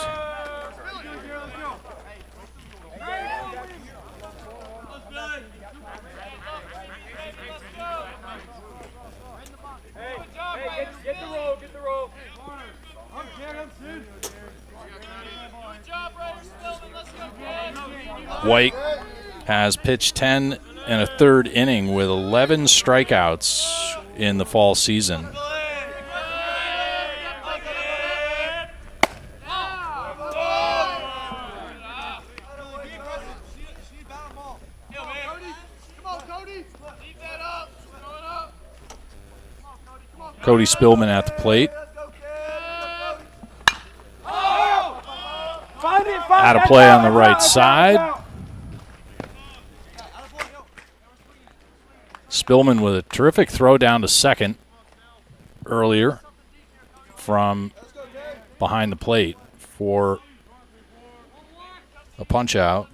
White has pitched 10 1/3 inning with 11 strikeouts in the fall season. Cody Spillman at the plate. Out of play on the right side. Spillman with a terrific throw down to second earlier from behind the plate for a punch out.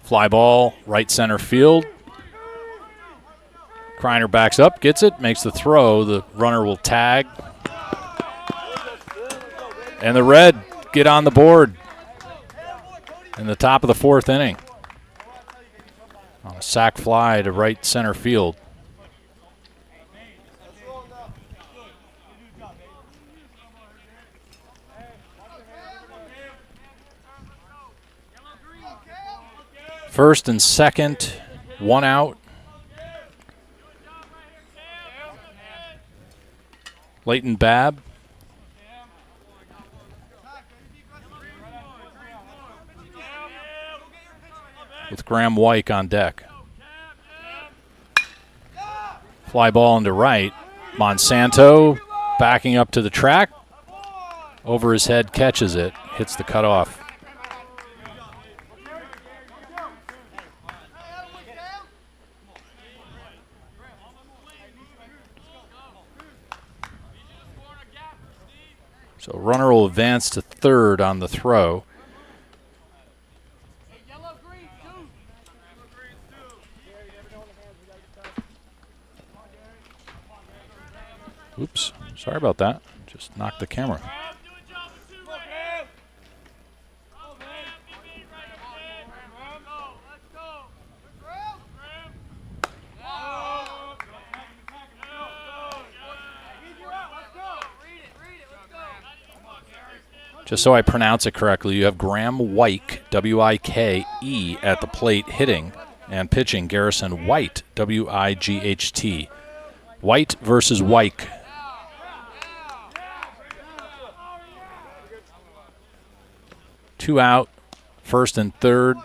Fly ball, right center field. Kreiner backs up, gets it, makes the throw. The runner will tag. And the Red get on the board in the top of the 4th inning. On a sac fly to right center field. First and second, 1 out. Leighton Babb. With Graham Wyke on deck. Fly ball into right. Monsanto backing up to the track. Over his head, catches it, hits the cutoff. So runner will advance to third on the throw. Oops, sorry about that. Just knocked the camera. Just so I pronounce it correctly, you have Graham Wyke, W-I-K-E, at the plate hitting, and pitching Garrison White, W-I-G-H-T. White versus Wyke. 2 out, first and third.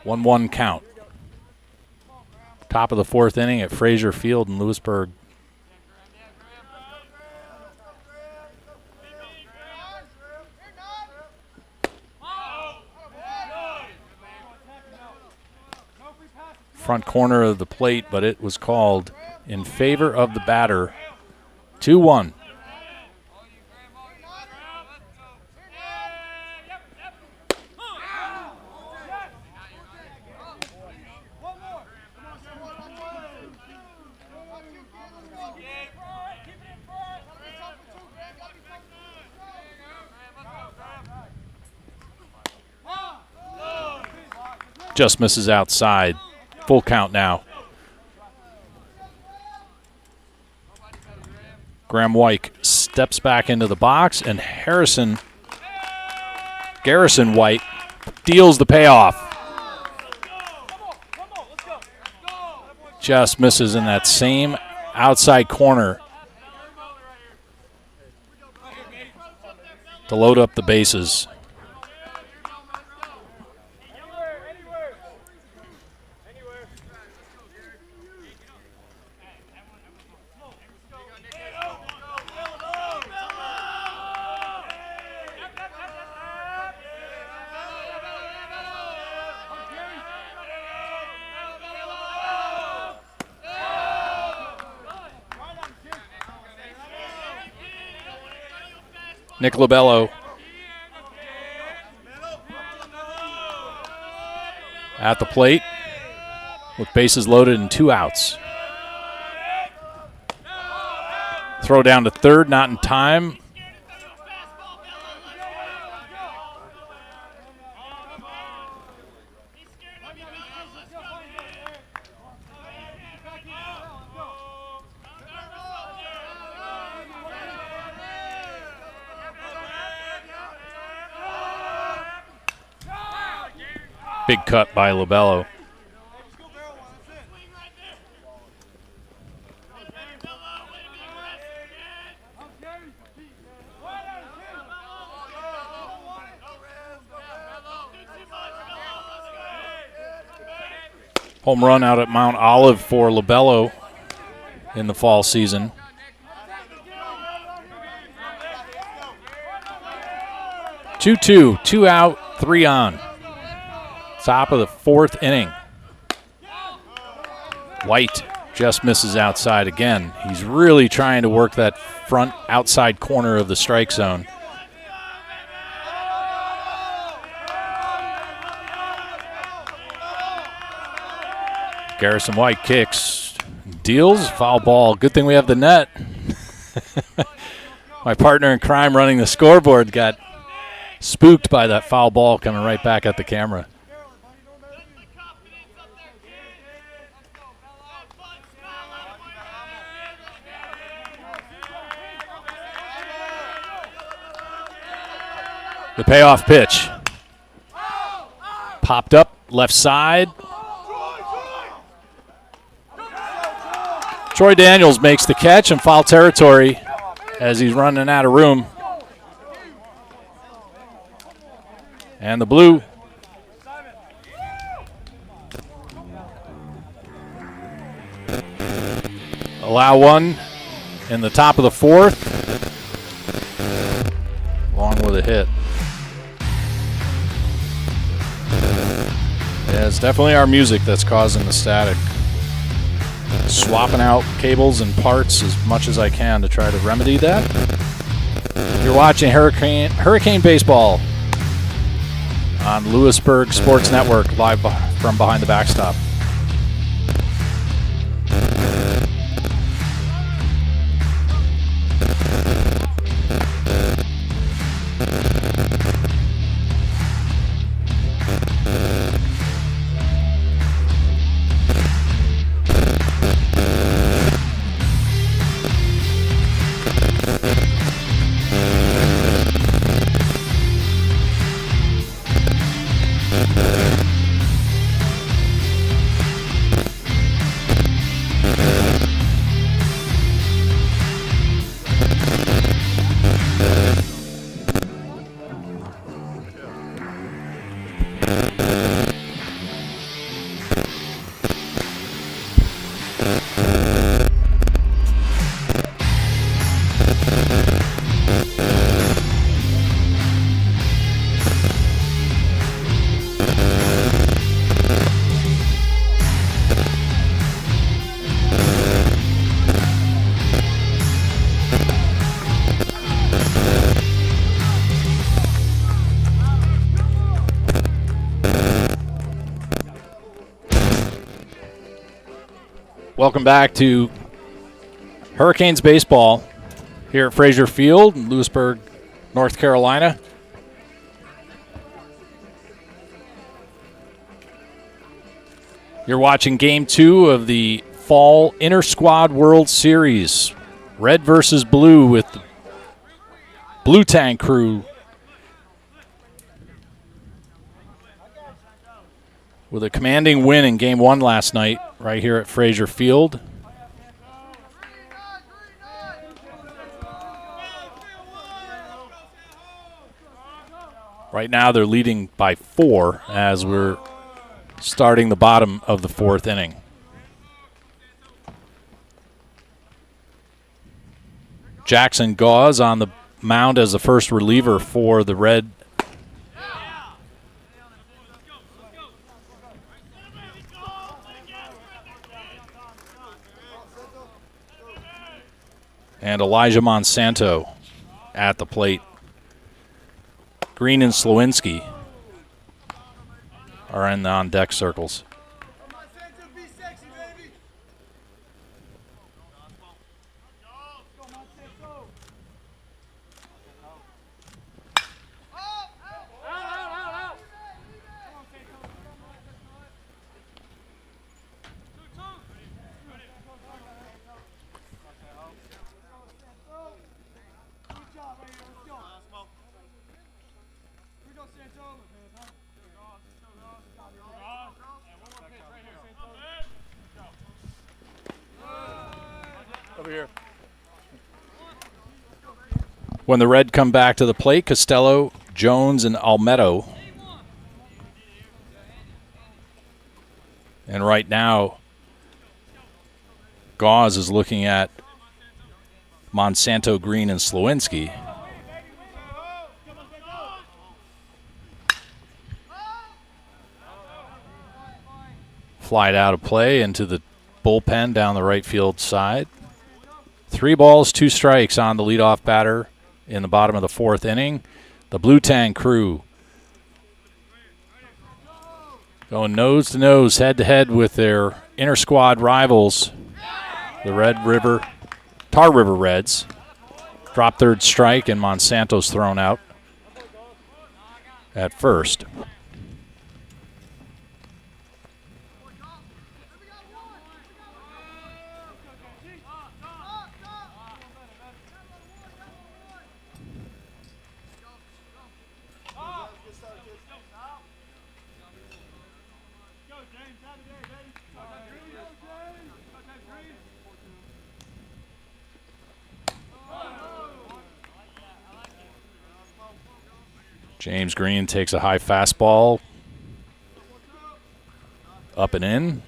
1-1 count. Top of the fourth inning at Frazier Field in Lewisburg. Front corner of the plate, but it was called in favor of the batter. 2-1. Just misses outside. Full count now. Graham White steps back into the box, and Garrison White deals the payoff. Just misses in that same outside corner to load up the bases. Nick Lobello at the plate with bases loaded and 2 outs. Throw down to third, not in time. Big cut by Lobello. Home run out at Mount Olive for Lobello in the fall season. Two, 2 out, 3 on. Top of the fourth inning. White just misses outside again. He's really trying to work that front outside corner of the strike zone. Garrison White kicks, deals, foul ball. Good thing we have the net. My partner in crime running the scoreboard got spooked by that foul ball coming right back at the camera. The payoff pitch. Popped up, left side. Troy Daniels makes the catch in foul territory as he's running out of room. And the Blue allow one in the top of the fourth, along with a hit. Yeah, it's definitely our music that's causing the static. Swapping out cables and parts as much as I can to try to remedy that. You're watching Hurricane Baseball on Lewisburg Sports Network, live from behind the backstop. Welcome back to Hurricanes baseball here at Frazier Field in Lewisburg, North Carolina. You're watching Game 2 of the Fall Inter-Squad World Series. Red versus blue with the Blue Tank crew with a commanding win in Game 1 last night right here at Frazier Field. Right now they're leading by 4 as we're starting the bottom of the 4th inning. Jackson Gauze on the mound as the first reliever for the Red. And Elijah Monsanto at the plate. Green and Slowinski are in the on-deck circles. When the Red come back to the plate, Costello, Jones, and Almedo. And right now, Gauze is looking at Monsanto, Green, and Slowinski. Flied out of play into the bullpen down the right field side. 3 balls, 2 strikes on the leadoff batter in the bottom of the 4th inning. The Blue Tank crew going nose to nose, head to head with their inter-squad rivals, the Tar River Reds. Drop third strike, and Monsanto's thrown out at first. James Green takes a high fastball up and in.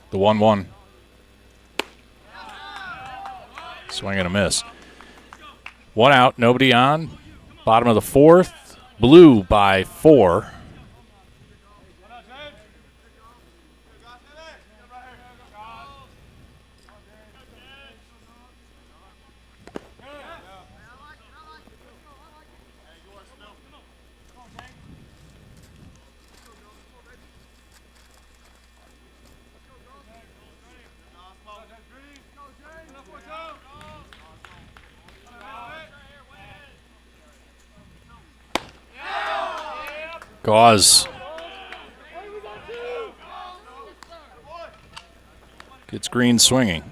The 1-1. Swing and a miss. 1 out, nobody on. Bottom of the 4th, Blue by 4. Gauze gets Green swinging.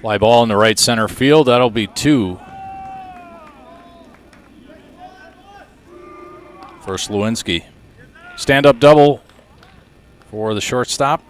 Fly ball in the right center field. That'll be 2. For Slewinski. Stand-up double for the shortstop.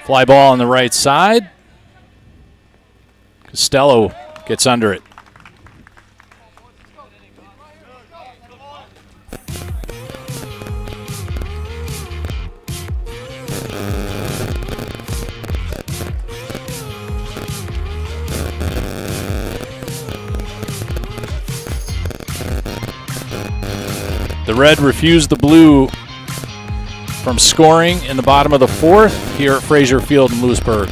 Fly ball on the right side. Costello gets under it. The red refused the blue from scoring in the bottom of the 4th here at Frazier Field in Lewisburg.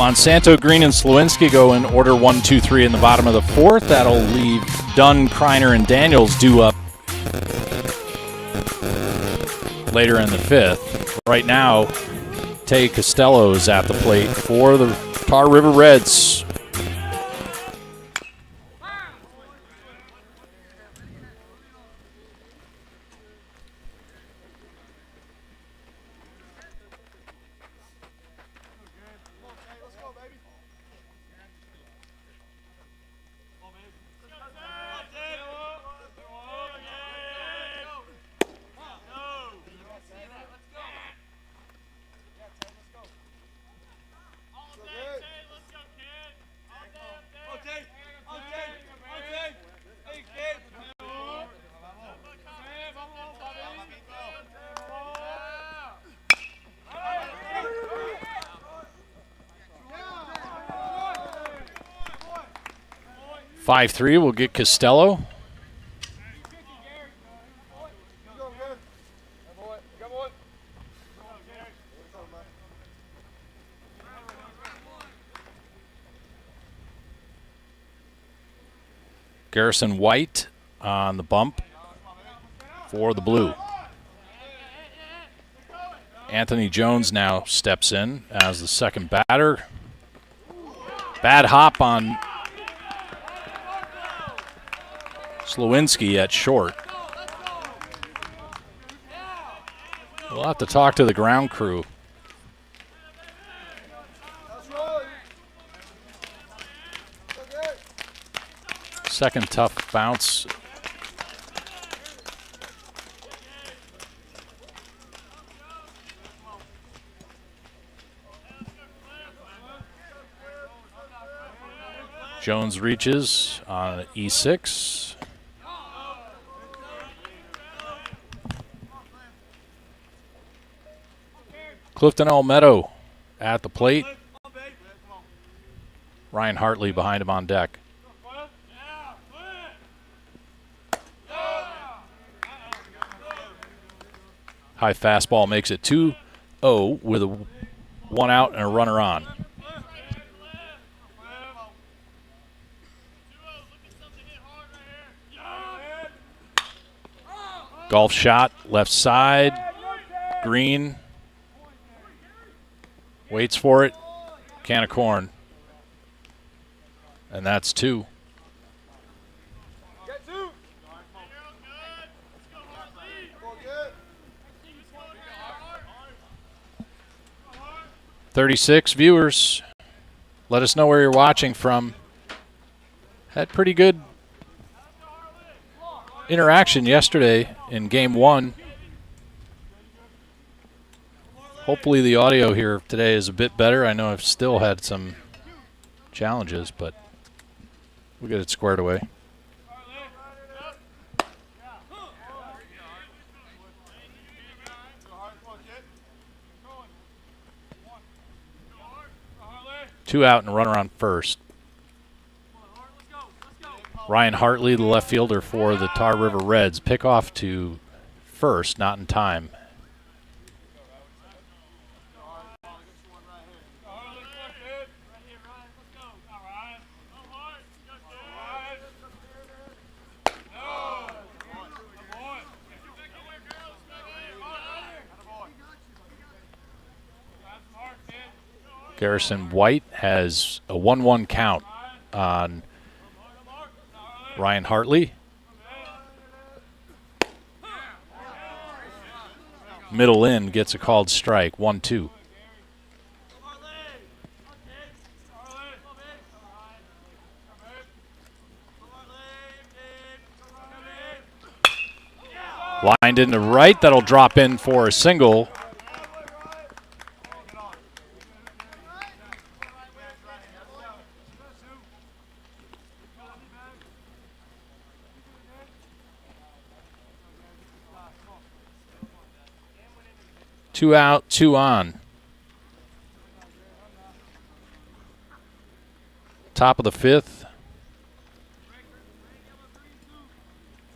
Monsanto, Green, and Slewinski go in order 1, 2, 3 in the bottom of the 4th. That'll leave Dunn, Kreiner, and Daniels due up later in the 5th. Right now, Tay Costello is at the plate for the Tar River Reds. Five 3 will get Costello. Garrison White on the bump for the blue. Anthony Jones now steps in as the second batter. Bad hop on Slewinski at short. We'll have to talk to the ground crew. Second tough bounce. Jones reaches on E6. Clifton Olmedo at the plate. Ryan Hartley behind him on deck. High fastball makes it 2-0 with a 1 out and a runner on. Golf shot, left side. Green waits for it. Can of corn. And that's 2. 36 viewers. Let us know where you're watching from. Had pretty good interaction yesterday in Game 1. Hopefully the audio here today is a bit better. I know I've still had some challenges, but we'll get it squared away. Two out and a runner on first. Ryan Hartley, the left fielder for the Tar River Reds, pick off to first, not in time. Garrison White has a 1-1 count on Ryan Hartley. Middle in gets a called strike, 1-2. Lined into right, that'll drop in for a single. Two out, 2 on. Top of the 5th.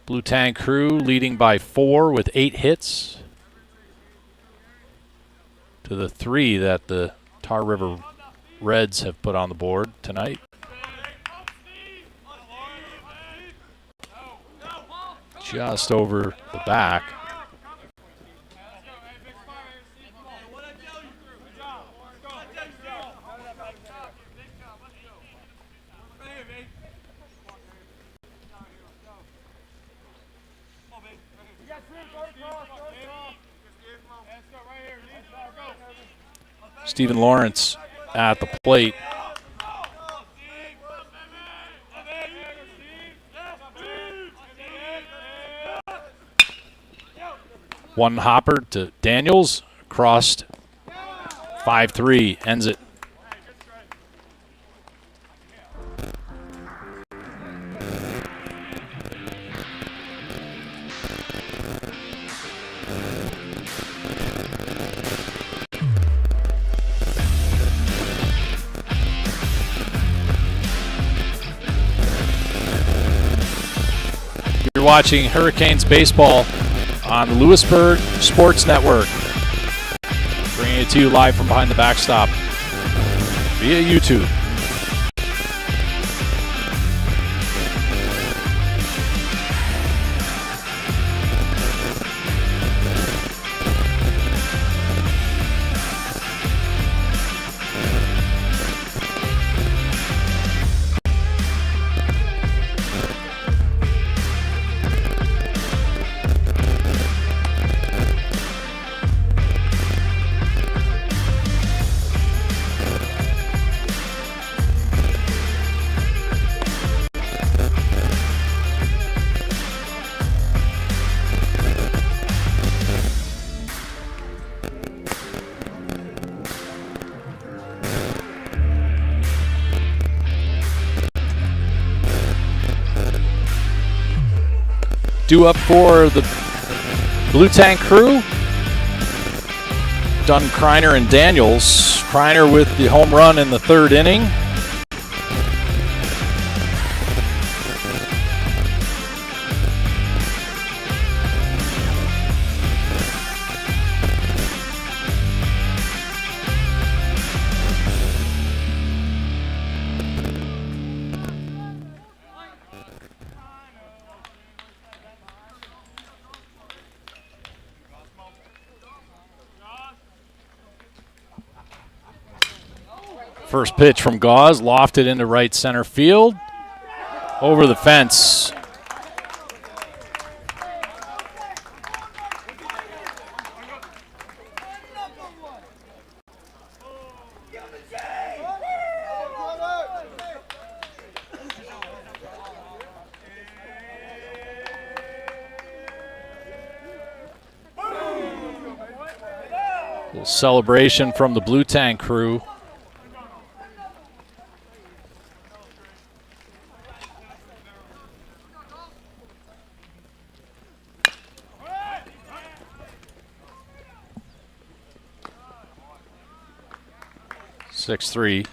Blue Tank Crew leading by 4 with 8 hits to the 3 that the Tar River Reds have put on the board tonight. Just over the back. Stephen Lawrence at the plate. One hopper to Daniels, crossed 5-3, ends it. You're watching Hurricanes baseball on the Lewisburg Sports Network. Bringing it to you live from behind the backstop via YouTube. Due up for the Blue Tank Crew. Dunn, Kreiner, and Daniels. Kreiner with the home run in the third inning. First pitch from Gauze, lofted into right center field. Over the fence. Little celebration from the Blue Tank crew. Six, 3.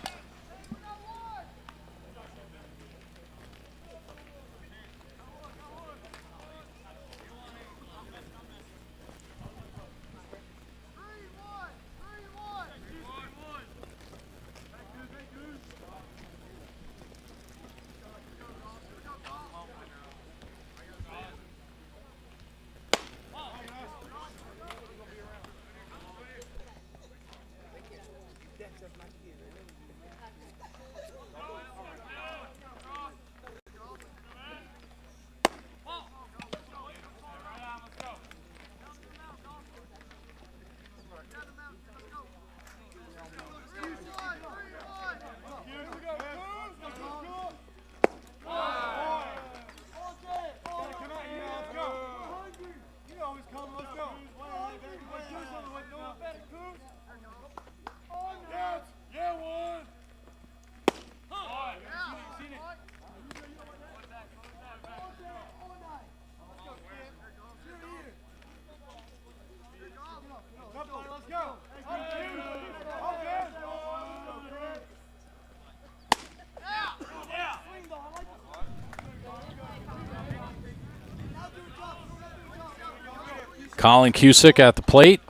Colin Cusick at the plate.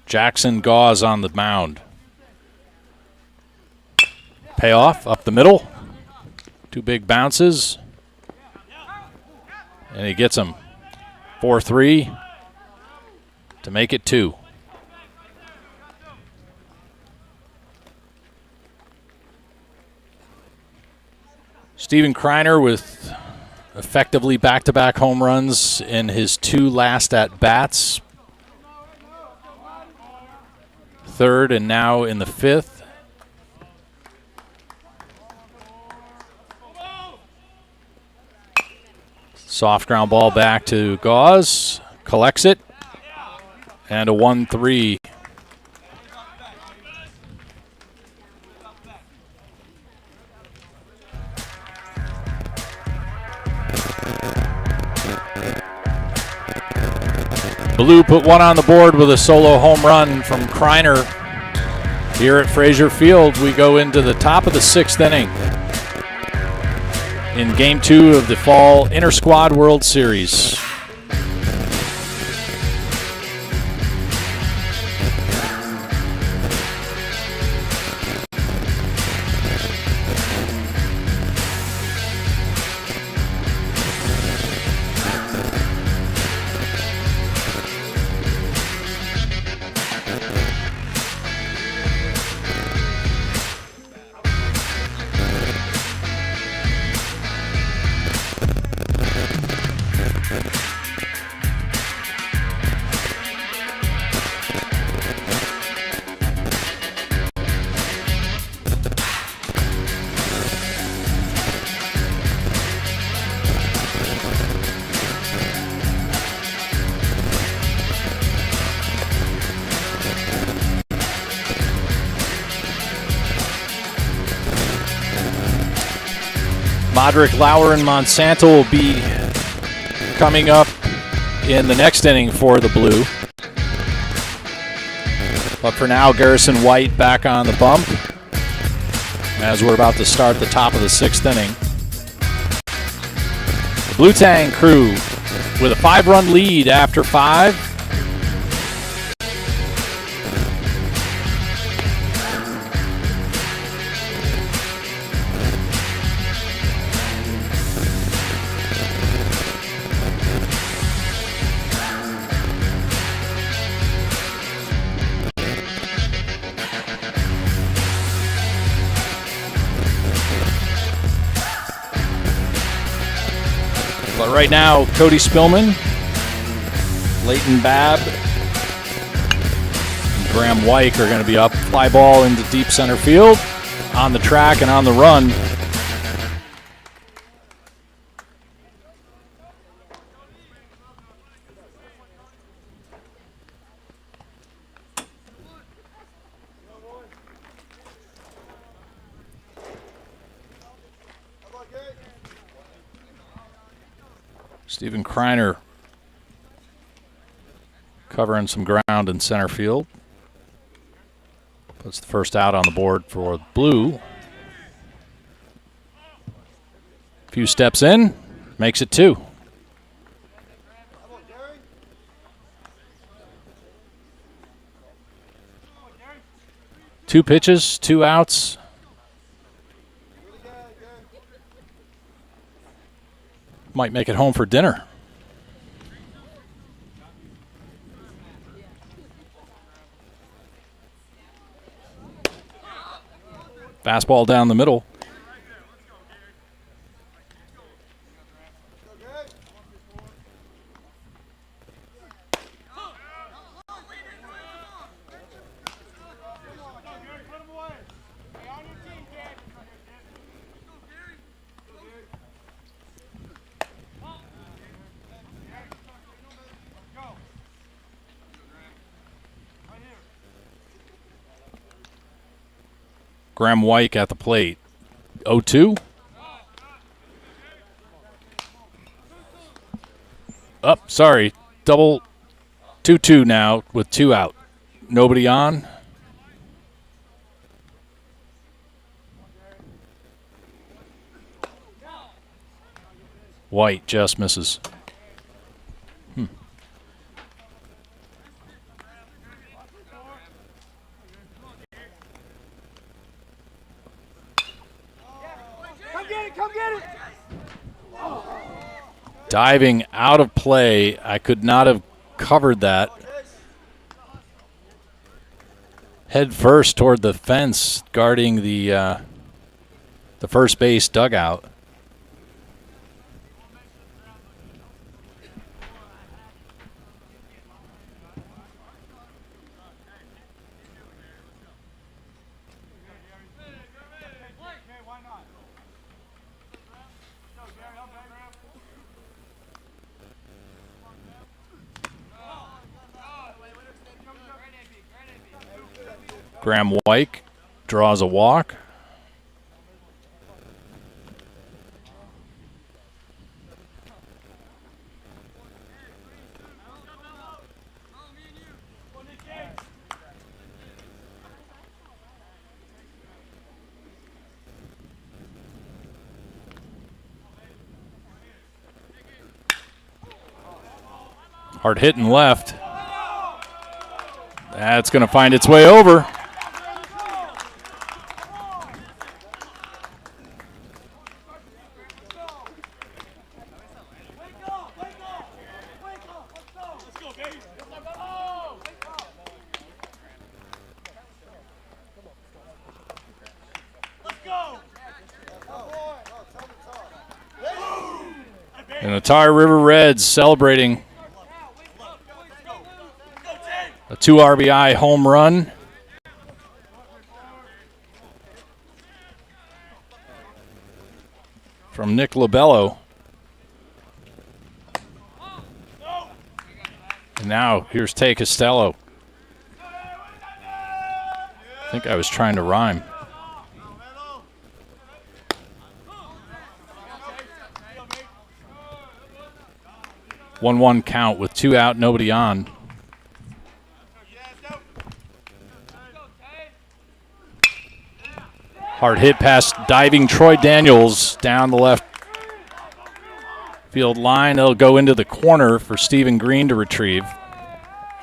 Jackson Gauze on the mound. Payoff up the middle. Two big bounces. And he gets him. 4-3 to make it 2. Steven Kreiner with effectively back-to-back home runs in his 2 last at-bats. Third and now in the 5th. Soft ground ball back to Gauze. Collects it. And a 1-3. Blue put one on the board with a solo home run from Kreiner. Here at Frazier Field, we go into the top of the 6th inning in Game 2 of the Fall Inter-Squad World Series. Modric, Lauer, and Monsanto will be coming up in the next inning for the Blue. But for now, Garrison White back on the bump as we're about to start the top of the 6th inning. The Blue Tang crew with a 5-run lead after 5. But right now, Cody Spillman, Leighton Babb, and Graham Wyke are going to be up. Fly ball into deep center field, on the track and on the run. Stephen Kreiner covering some ground in center field. Puts the first out on the board for Blue. A few steps in, makes it 2. Two pitches, 2 outs. Might make it home for dinner. Fastball down the middle. Graham Wyke at the plate. 0-2. Up, sorry. Double 2-2 now with 2 out. Nobody on. White just misses. Diving out of play. I could not have covered that. Head first toward the fence, guarding the first base dugout. Graham Wyke draws a walk. Hard hitting left. That's going to find its way over. And the Tar River Reds celebrating a 2 RBI home run. From Nick Lobello. And now here's Tay Costello. I think I was trying to rhyme. 1-1 count with 2 out, nobody on. Hard hit past diving Troy Daniels down the left field line. It'll go into the corner for Stephen Green to retrieve.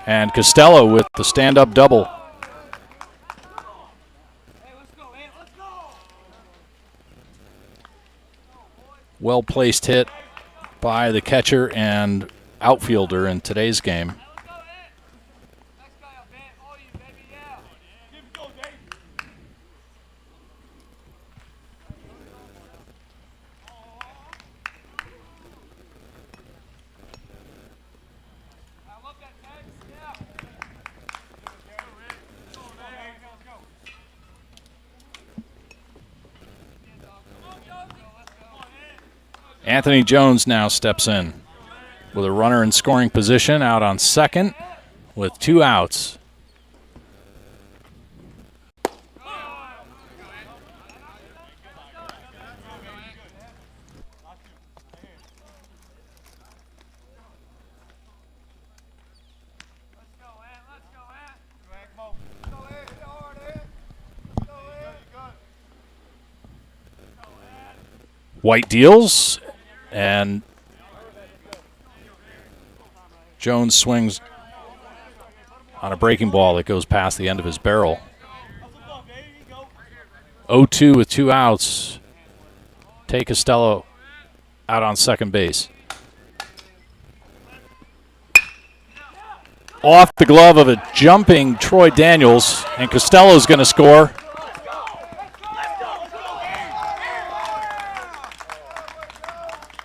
And Costello with the stand-up double. Well-placed hit by the catcher and outfielder in today's game. Anthony Jones now steps in with a runner in scoring position out on second with 2 outs. White deals. And Jones swings on a breaking ball that goes past the end of his barrel. 0-2 with 2 outs. Tay Costello out on second base. Off the glove of a jumping Troy Daniels, and Costello's going to score.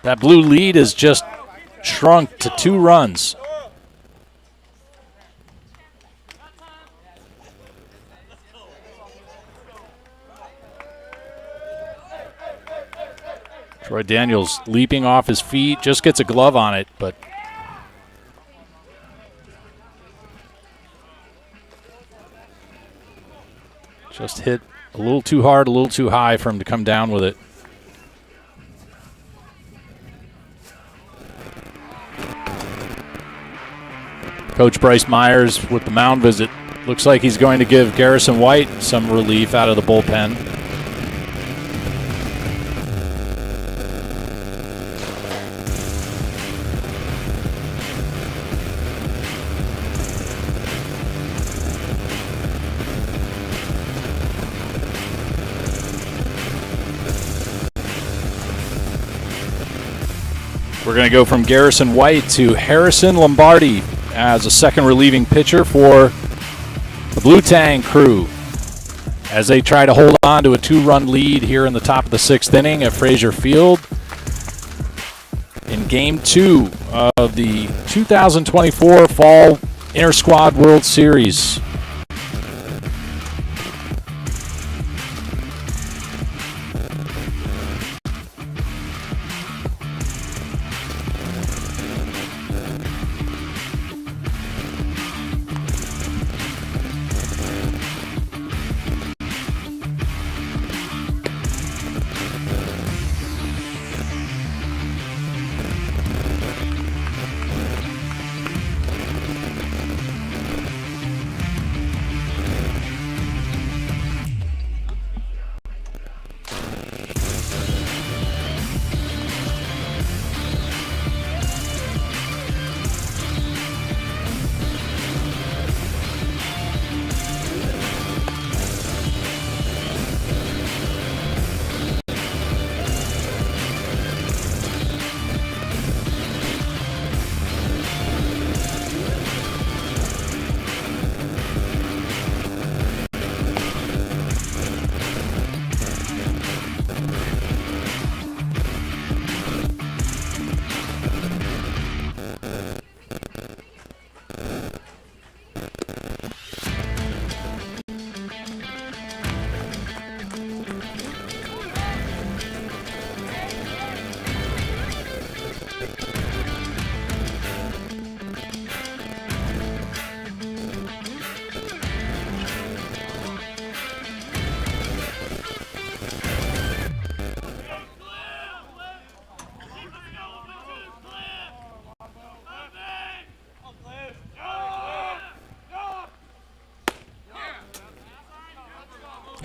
That blue lead has just shrunk to 2 runs. Troy Daniels leaping off his feet, just gets a glove on it, but just hit a little too hard, a little too high for him to come down with it. Coach Bryce Myers with the mound visit. Looks like he's going to give Garrison White some relief out of the bullpen. We're going to go from Garrison White to Harrison Lombardi as a second relieving pitcher for the Blue Tang crew as they try to hold on to a 2-run lead here in the top of the 6th inning at Frazier Field in Game 2 of the 2024 Fall Inter-Squad World Series.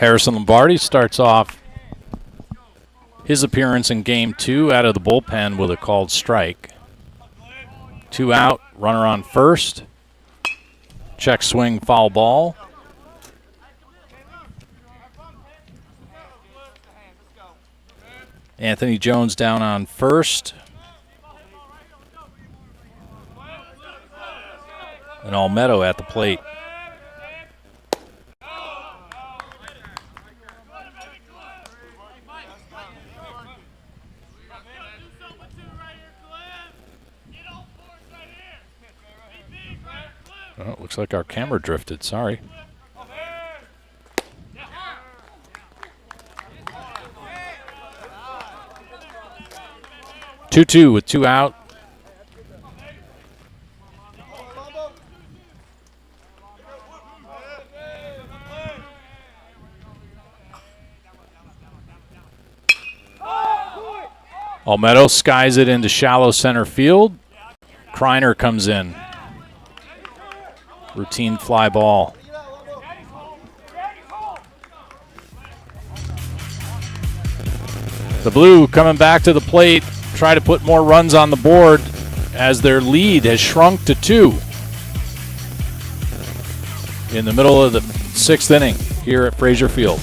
Harrison Lombardi starts off his appearance in Game 2 out of the bullpen with a called strike. 2 out, runner on first. Check swing, foul ball. Anthony Jones down on first. And Olmedo at the plate. Oh, it looks like our camera drifted. Sorry. Two with 2 out. Olmedo skies it into shallow center field. Kreiner comes in. Routine fly ball. The Blue coming back to the plate, try to put more runs on the board as their lead has shrunk to 2 in the middle of the 6th inning here at Frazier Field.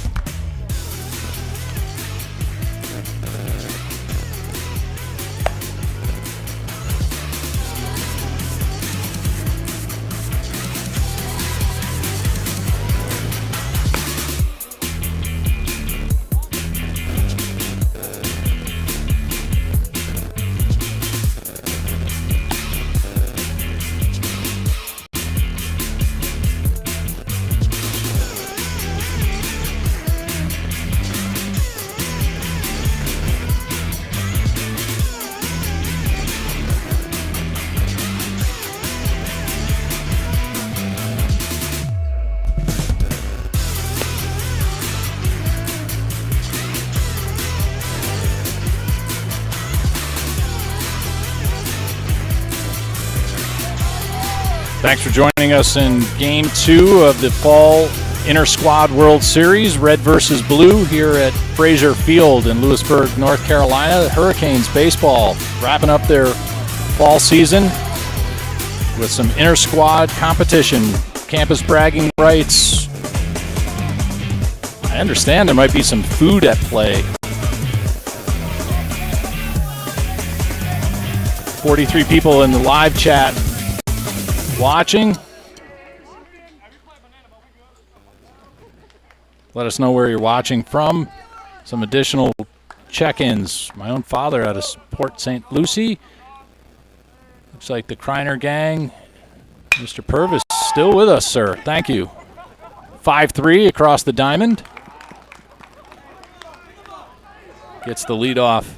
Thanks for joining us in Game 2 of the Fall Inter-Squad World Series, Red versus Blue, here at Frazier Field in Lewisburg, North Carolina. Hurricanes baseball wrapping up their fall season with some inter-squad competition, campus bragging rights. I understand there might be some food at play. 43 people in the live chat watching. Let us know where you're watching from. Some additional check-ins. My own father out of Port St. Lucie. Looks like the Kreiner gang. Mr. Purvis still with us, sir. Thank you. 5-3 across the diamond. Gets the lead off.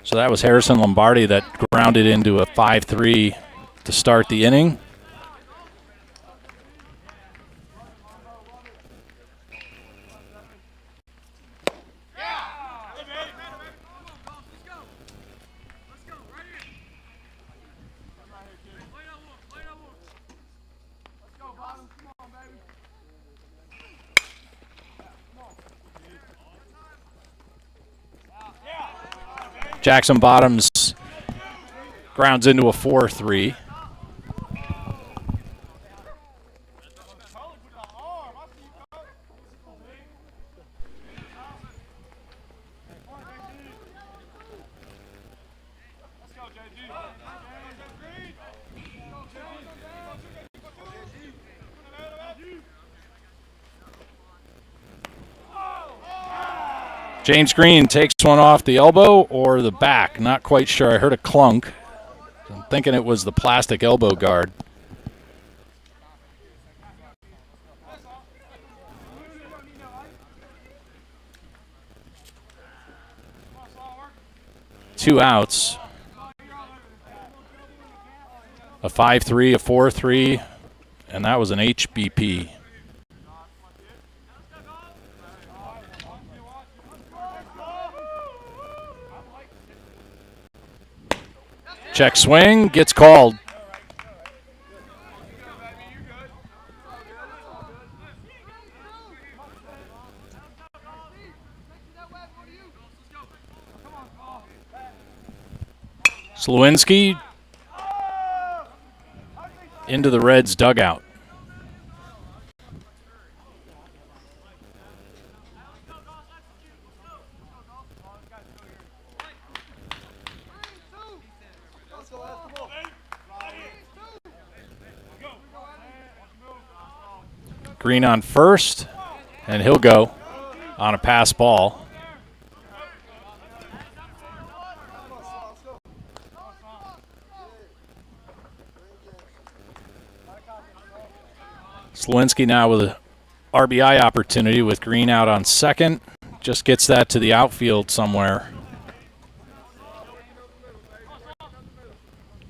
So that was Harrison Lombardi that grounded into a 5-3 to start the inning. Jackson Bottoms grounds into a 4-3. James Green takes one off the elbow or the back. Not quite sure. I heard a clunk. I'm thinking it was the plastic elbow guard. Two outs. A 5-3, a 4-3, and that was an HBP. Check swing, gets called. Slewinski into the Reds' dugout. Green on first, and he'll go on a pass ball. Slewinski now with an RBI opportunity with Green out on second. Just gets that to the outfield somewhere.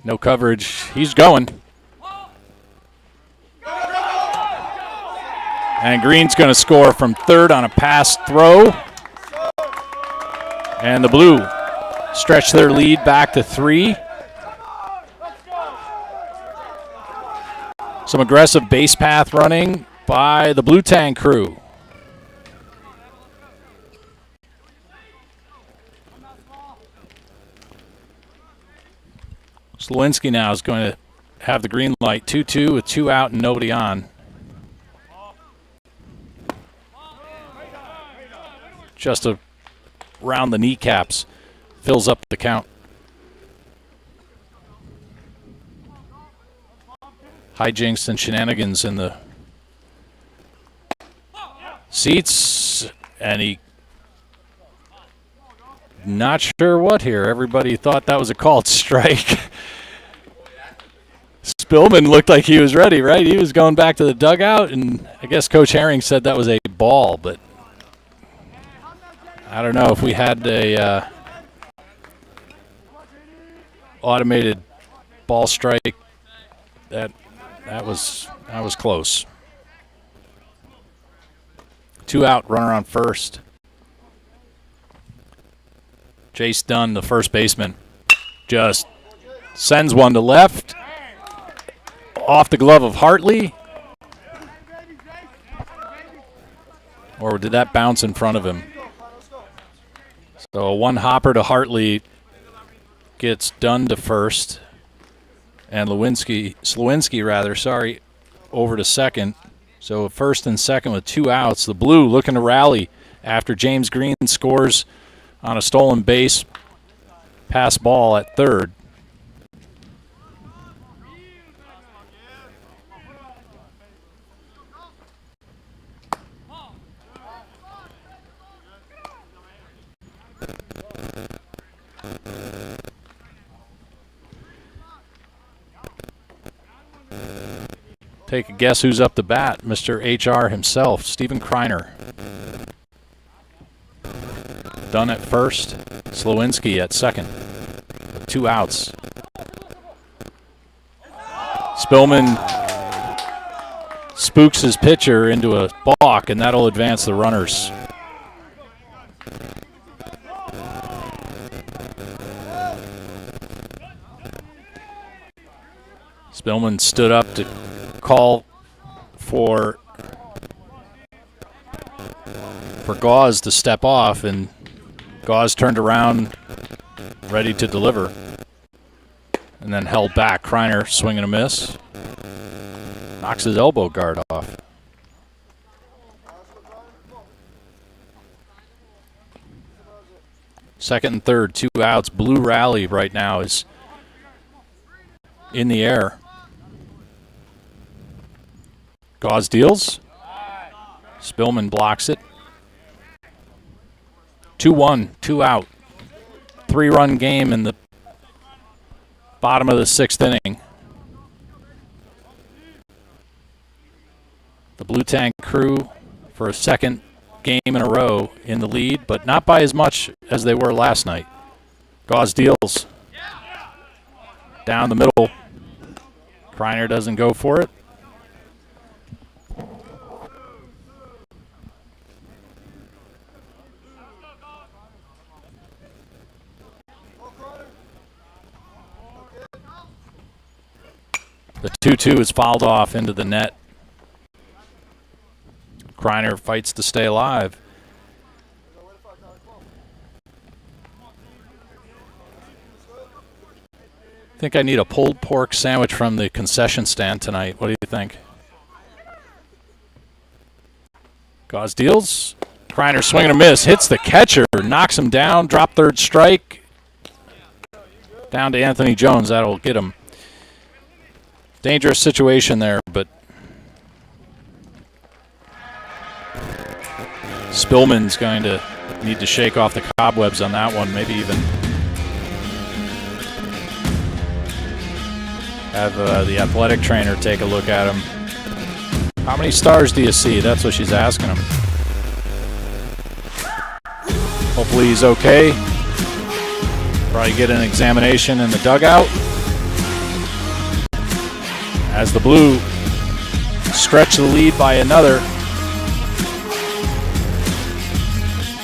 No coverage. He's going. And Green's going to score from third on a pass throw. And the Blue stretch their lead back to 3. Some aggressive base path running by the Blue Tank crew. Slewinski now is going to have the green light. 2-2 with 2 out and nobody on. Just around the kneecaps. Fills up the count. Hijinks and shenanigans in the seats, and he not sure what here. Everybody thought that was a called strike. Spillman looked like he was ready, right? He was going back to the dugout, and I guess Coach Herring said that was a ball, but I don't know if we had a automated ball strike. That was close. 2 out, runner on first. Jace Dunn, the first baseman, just sends one to left. Off the glove of Hartley. Or did that bounce in front of him? So a one hopper to Hartley gets Dunn to first. And Slewinski, over to second. So first and second with 2 outs. The Blue looking to rally after James Green scores on a stolen base pass ball at third. Take a guess who's up to bat. Mr. HR himself, Stephen Kreiner. Dunn at first, Slewinski at second. 2 outs. Spillman spooks his pitcher into a balk, and that'll advance the runners. Spillman stood up to call for Gauze to step off, and Gauze turned around, ready to deliver, and then held back. Kreiner swing and a miss. Knocks his elbow guard off. Second and third, 2 outs. Blue rally right now is in the air. Gauze deals. Spillman blocks it. 2-1, 2 out. 3-run game in the bottom of the 6th inning. The Blue Tank crew for a second game in a row in the lead, but not by as much as they were last night. Gauze deals. Down the middle. Kreiner doesn't go for it. The 2-2 is fouled off into the net. Kreiner fights to stay alive. I think I need a pulled pork sandwich from the concession stand tonight. What do you think? Gauze deals. Kreiner swing and a miss. Hits the catcher. Knocks him down. Drop third strike. Down to Anthony Jones. That'll get him. Dangerous situation there, but Spillman's going to need to shake off the cobwebs on that one. Maybe even have the athletic trainer take a look at him. How many stars do you see? That's what she's asking him. Hopefully he's okay. Probably get an examination in the dugout. As the Blue stretch the lead by another.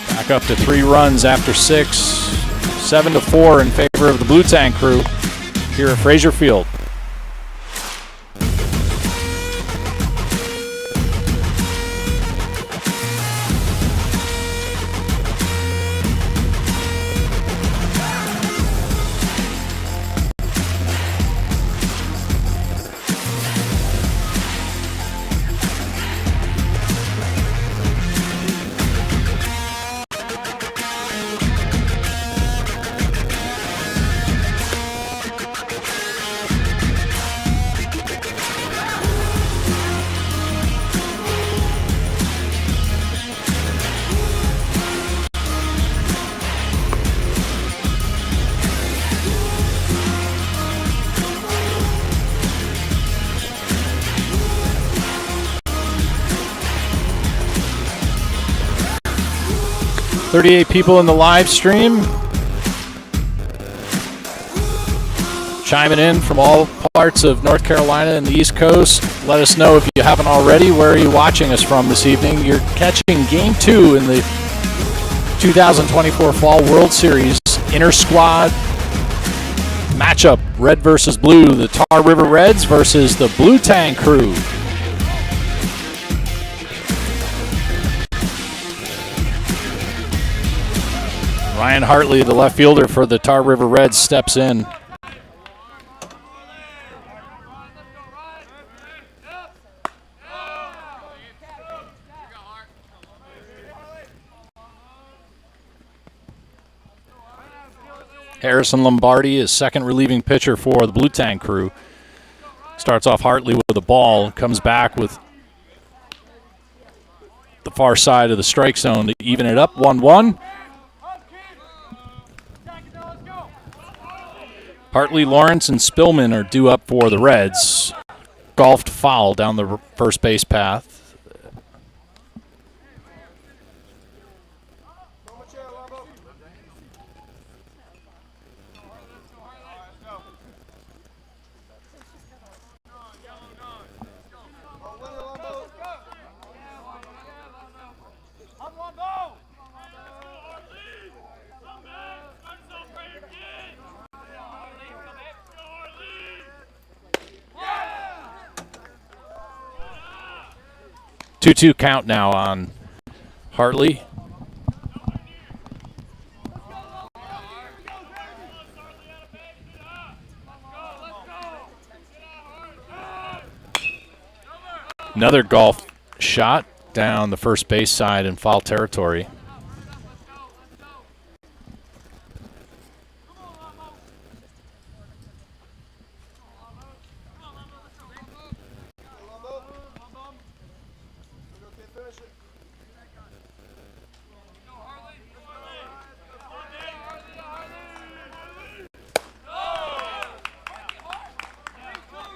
Back up to 3 runs after 6. 7-4 in favor of the Blue Tank crew here at Frazier Field. $38 people in the live stream. Chiming in from all parts of North Carolina and the East Coast. Let us know if you haven't already. Where are you watching us from this evening? You're catching Game 2 in the 2024 Fall World Series inter-squad matchup. Red versus Blue. The Tar River Reds versus the Blue Tank crew. Ryan Hartley, the left fielder for the Tar River Reds, steps in. Harrison Lombardi is second relieving pitcher for the Blue Tank crew. Starts off Hartley with a ball, comes back with the far side of the strike zone to even it up, 1-1. Hartley, Lawrence, and Spillman are due up for the Reds. Golfed foul down the first base path. Two-two count now on Hartley. Another golf shot down the first base side in foul territory.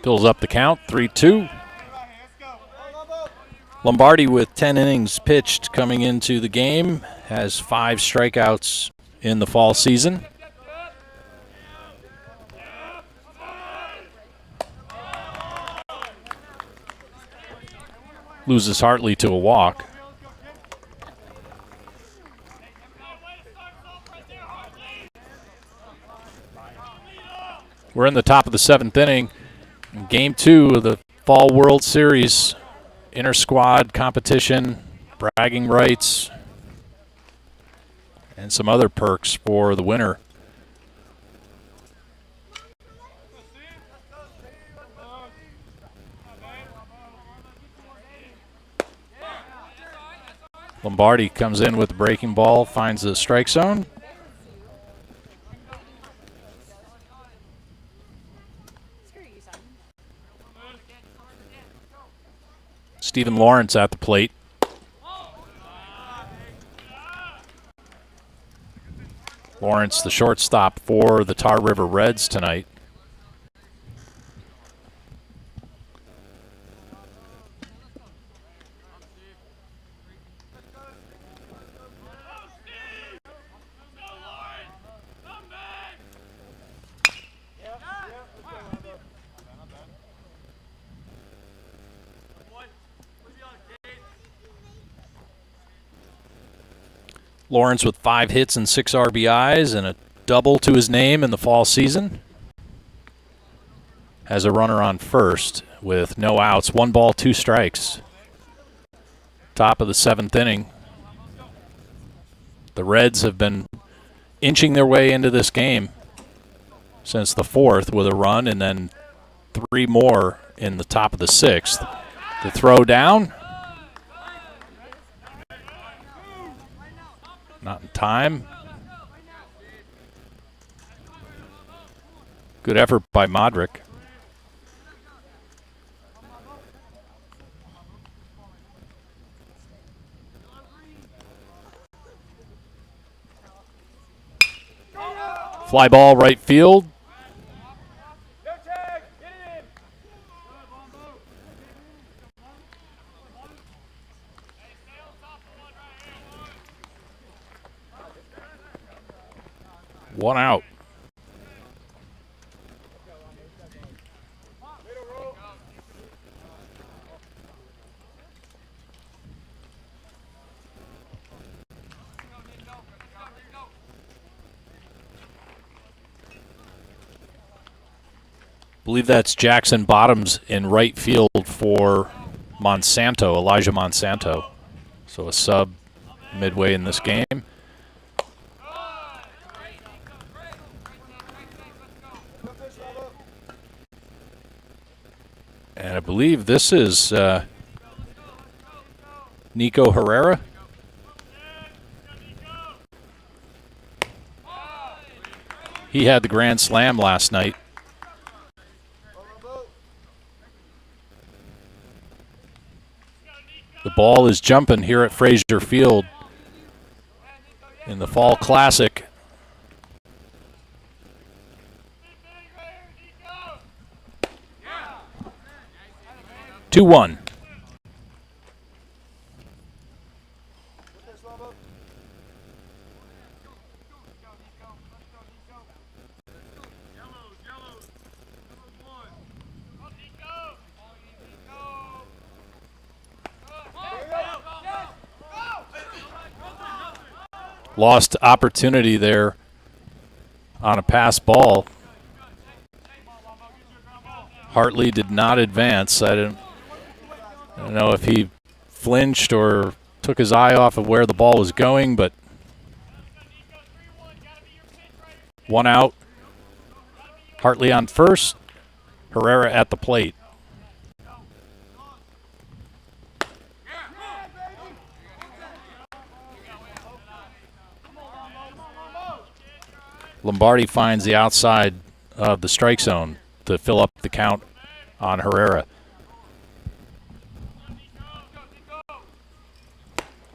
Fills up the count, 3-2. Lombardi with 10 innings pitched coming into the game, has 5 strikeouts in the fall season. Loses Hartley to a walk. We're in the top of the 7th inning. Game 2 of the Fall World Series, inter-squad competition, bragging rights, and some other perks for the winner. Lombardi comes in with the breaking ball, finds the strike zone. Stephen Lawrence at the plate. Lawrence, the shortstop for the Tar River Reds tonight. Lawrence with 5 hits and 6 RBIs and a double to his name in the fall season. Has a runner on first with no outs. 1 ball, 2 strikes. Top of the 7th inning. The Reds have been inching their way into this game since the 4th with a run and then 3 more in the top of the 6th. The throw down. Not in time. Good effort by Modric. Fly ball right field. One out. I believe that's Jackson Bottoms in right field for Monsanto, Elijah Monsanto. So a sub midway in this game. And I believe this is Nico Herrera. He had the grand slam last night. The ball is jumping here at Frazier Field in the Fall Classic. Two one. Lost opportunity there on a pass ball. Hartley did not advance. I don't know if he flinched or took his eye off of where the ball was going, but one out. Hartley on first. Herrera at the plate. Lombardi finds the outside of the strike zone to fill up the count on Herrera.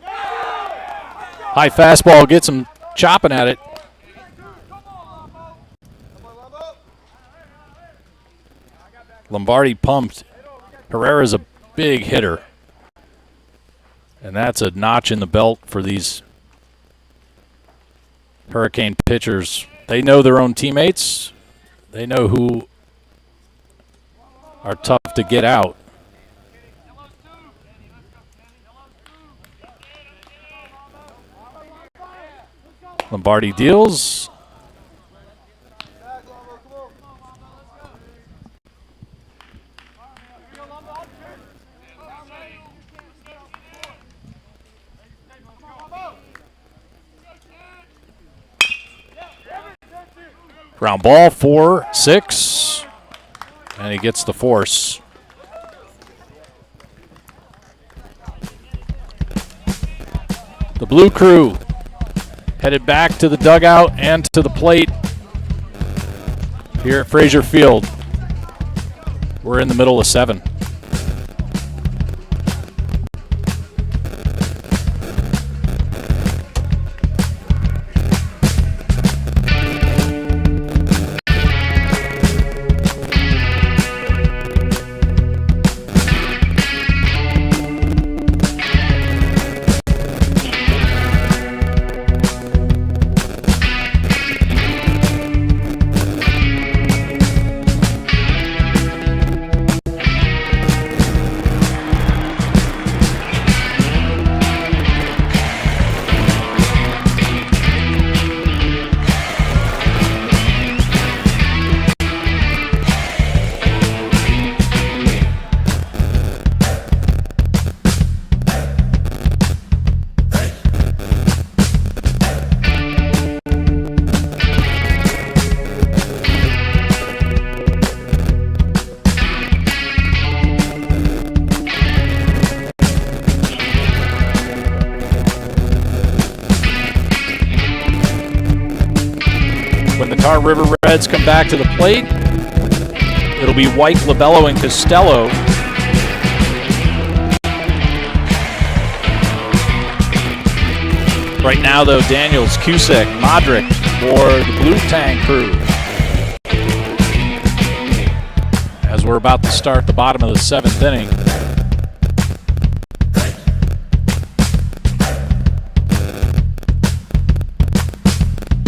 High fastball gets him chopping at it. Lombardi pumped. Herrera's a big hitter. And that's a notch in the belt for these Hurricane pitchers. They know their own teammates. They know who are tough to get out. Lombardi deals. Ground ball, 4-6. And he gets the force. The Blue Crew headed back to the dugout and to the plate here at Frazier Field. We're in the middle of 7. Tar River Reds come back to the plate. It'll be White, Labello, and Costello. Right now, though, Daniels, Cusick, Modric for the Blue Tang crew. As we're about to start the bottom of the 7th inning.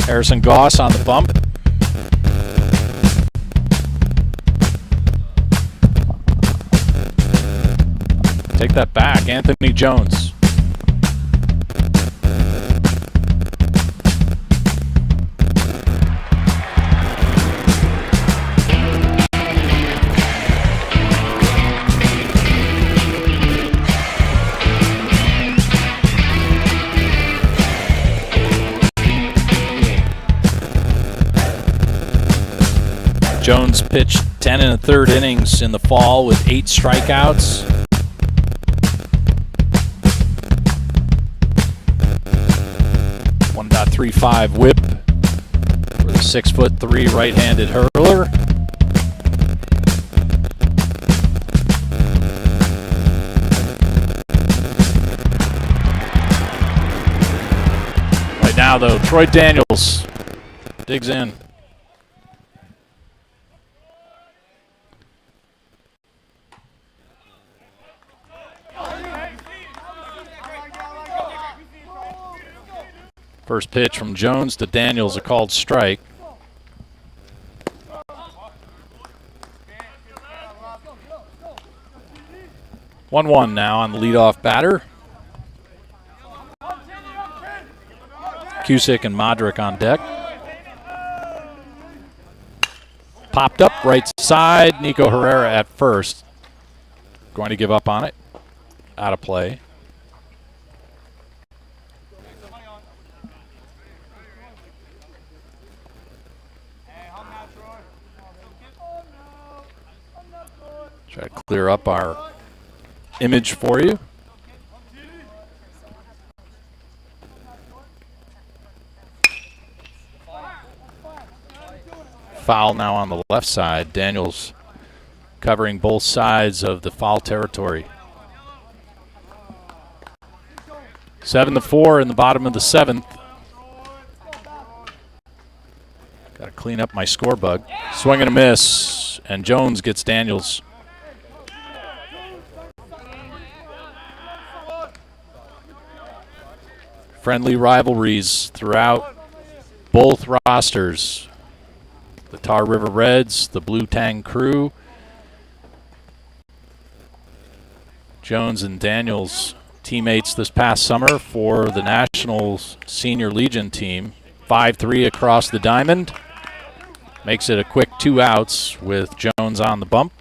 Harrison Goss on the bump. Take that back, Anthony Jones. Jones pitched 10 1/3 innings in the fall with 8 strikeouts. .35 whip for the 6'3" right-handed hurler. Right now, though, Troy Daniels digs in. First pitch from Jones to Daniels, a called strike. One now on the leadoff batter. Cusick and Modric on deck. Popped up right side. Nico Herrera at first. Going to give up on it. Out of play. Try to clear up our image for you. Foul now on the left side. Daniels covering both sides of the foul territory. 7-4 in the bottom of the 7th. Got to clean up my score bug. Swing and a miss, and Jones gets Daniels. Friendly rivalries throughout both rosters. The Tar River Reds, the Blue Tang crew. Jones and Daniels, teammates this past summer for the Nationals Senior Legion team. 5-3 across the diamond. Makes it a quick 2 outs with Jones on the bump.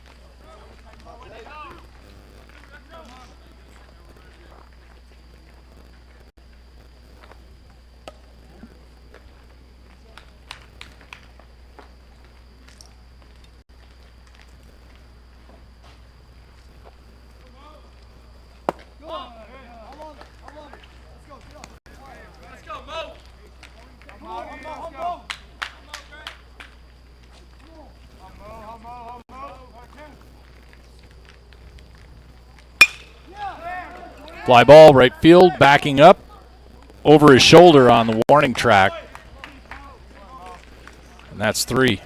Fly ball, right field, backing up over his shoulder on the warning track. And that's 3.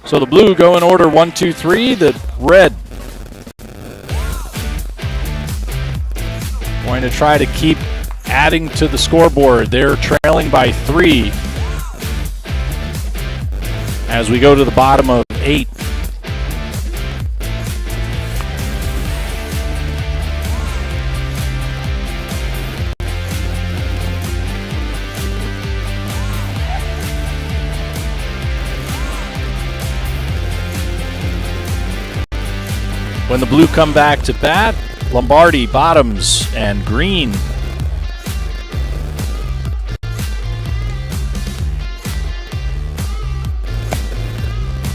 So the blue go in order 1, 2, 3. The red going to try to keep adding to the scoreboard. They're trailing by 3 as we go to the bottom of 8. When the blue come back to bat, Lombardi, Bottoms, and Green.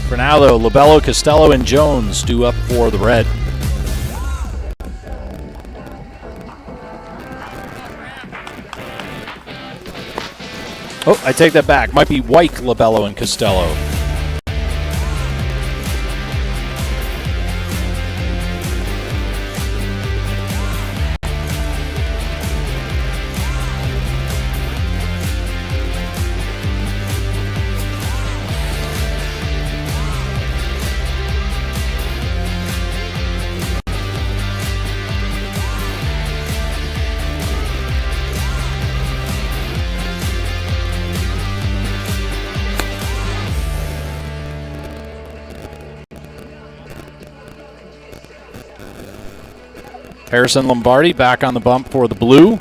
For now, though, Lobello, Costello, and Jones due up for the red. Oh, I take that back. Might be White, Lobello, and Costello. Harrison Lombardi back on the bump for the blue.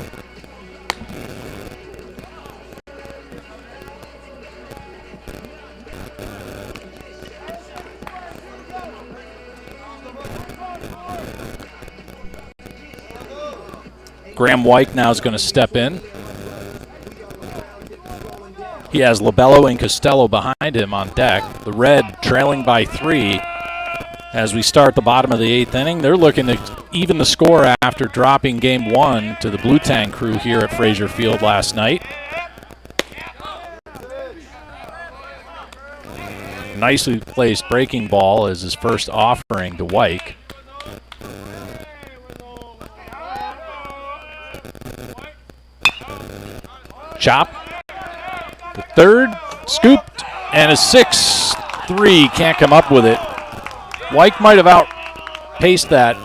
Graham White now is going to step in. He has Lobello and Costello behind him on deck. The red trailing by 3 as we start the bottom of the 8th inning. They're looking to even the score after dropping game 1 to the Blue Tang crew here at Frazier Field last night. Nicely placed breaking ball as his first offering to White. Chop. The third, scooped, and a 6-3. Can't come up with it. White might have outpaced that.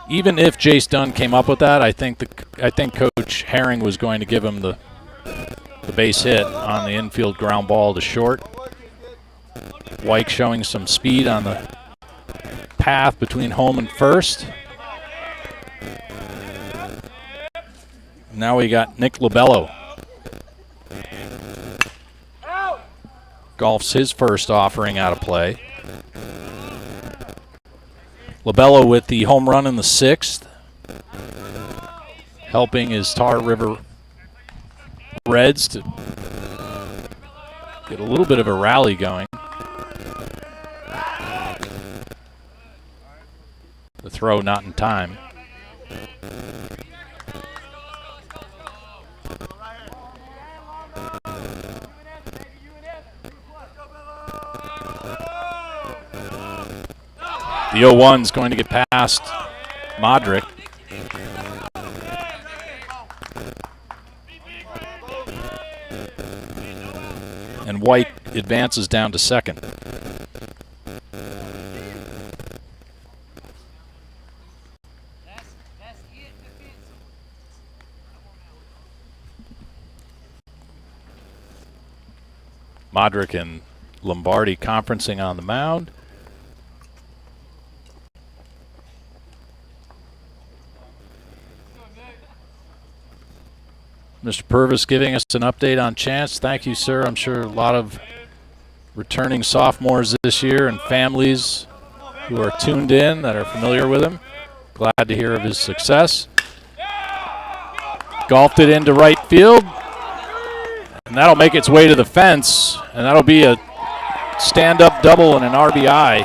Even if Jace Dunn came up with that, I think Coach Herring was going to give him the base hit on the infield ground ball to short. White showing some speed on the path between home and first. Now we got Nick Lobello. Golfs his first offering out of play. Lobello with the home run in the 6th, helping his Tar River Reds to get a little bit of a rally going. The throw not in time. The 0-1's going to get past Modric. And White advances down to second. Modric and Lombardi conferencing on the mound. Mr. Purvis giving us an update on Chance. Thank you, sir. I'm sure a lot of returning sophomores this year and families who are tuned in that are familiar with him. Glad to hear of his success. Golfed it into right field. And that'll make its way to the fence. And that'll be a stand-up double and an RBI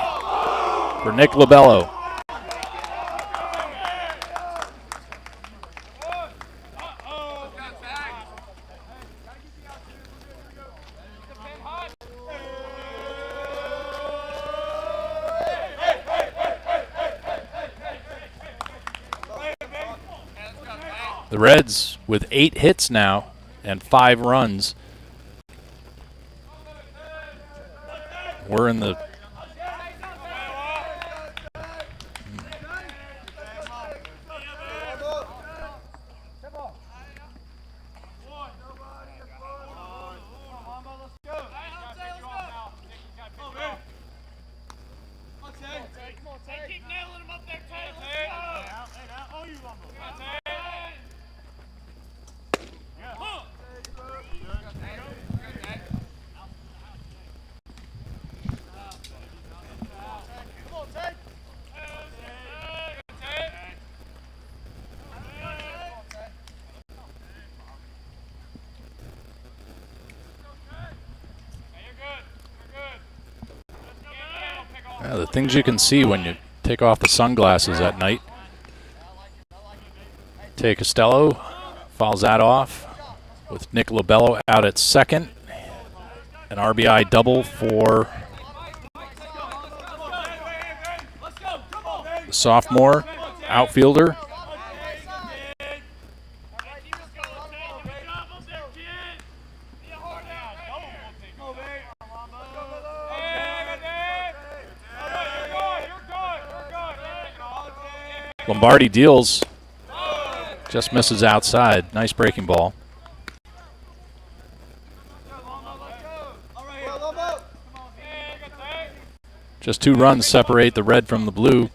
for Nick Lobello. The Reds with 8 hits now and 5 runs. We're in the the things you can see when you take off the sunglasses at night. Tay Costello fouls that off with Nick Lobello out at second. An RBI double for the sophomore outfielder. Lombardi deals, just misses outside. Nice breaking ball. Just 2 runs separate the red from the blue.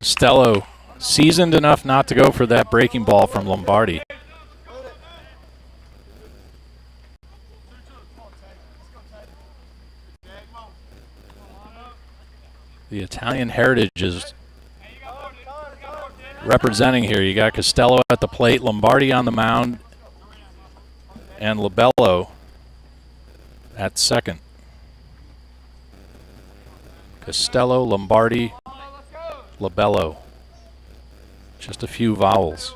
Costello seasoned enough not to go for that breaking ball from Lombardi. The Italian heritage is representing here. You got Costello at the plate, Lombardi on the mound, and Lobello at second. Costello, Lombardi, Lobello. Just a few vowels.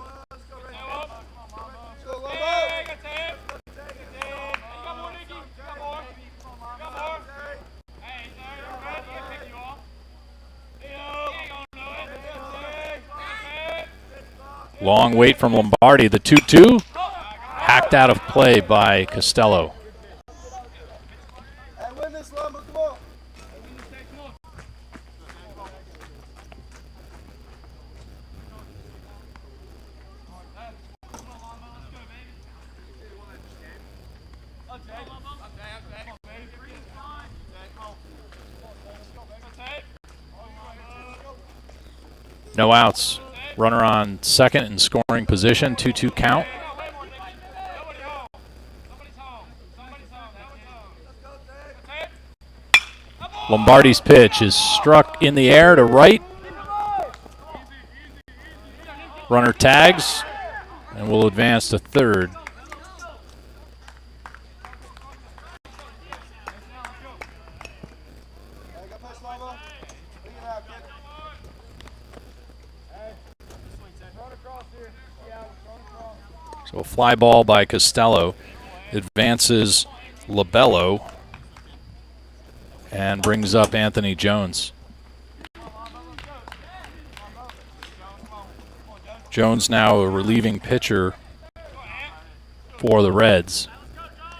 Long wait from Lombardi. The 2-2 hacked out of play by Costello. No outs. Runner on second in scoring position, 2-2 count. Lombardi's pitch is struck in the air to right. Runner tags and will advance to third. So a fly ball by Costello advances Lobello and brings up Anthony Jones. Jones now a relieving pitcher for the Reds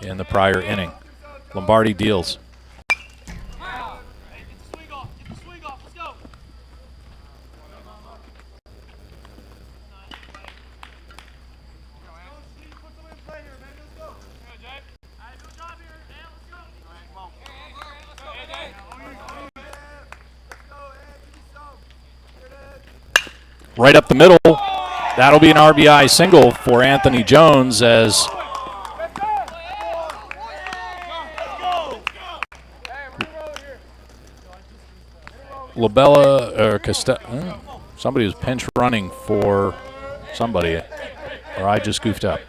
in the prior inning. Lombardi deals. Right up the middle. That'll be an RBI single for Anthony Jones as Labella or somebody was pinch running for somebody, or I just goofed up.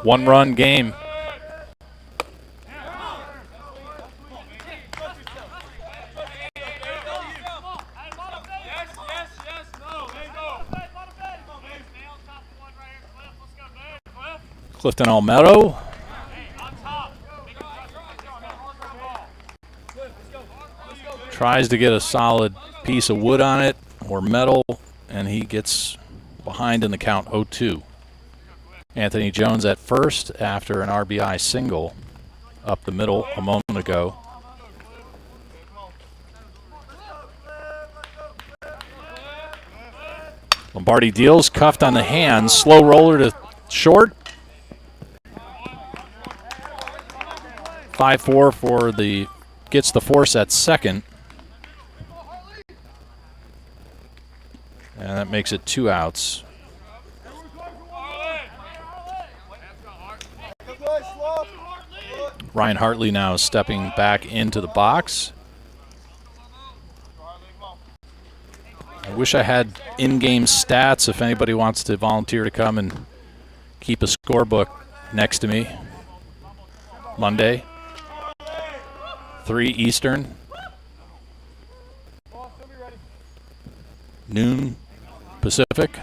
One-run game. Clifton Almedo tries to get a solid piece of wood on it or metal, and he gets behind in the count 0-2. Anthony Jones at first after an RBI single up the middle a moment ago. Lombardi deals, cuffed on the hands, slow roller to short. 5-4 for the, gets the force at second. And that makes it 2 outs. Ryan Hartley now stepping back into the box. I wish I had in-game stats if anybody wants to volunteer to come and keep a scorebook next to me. Monday, 3 Eastern, noon Pacific.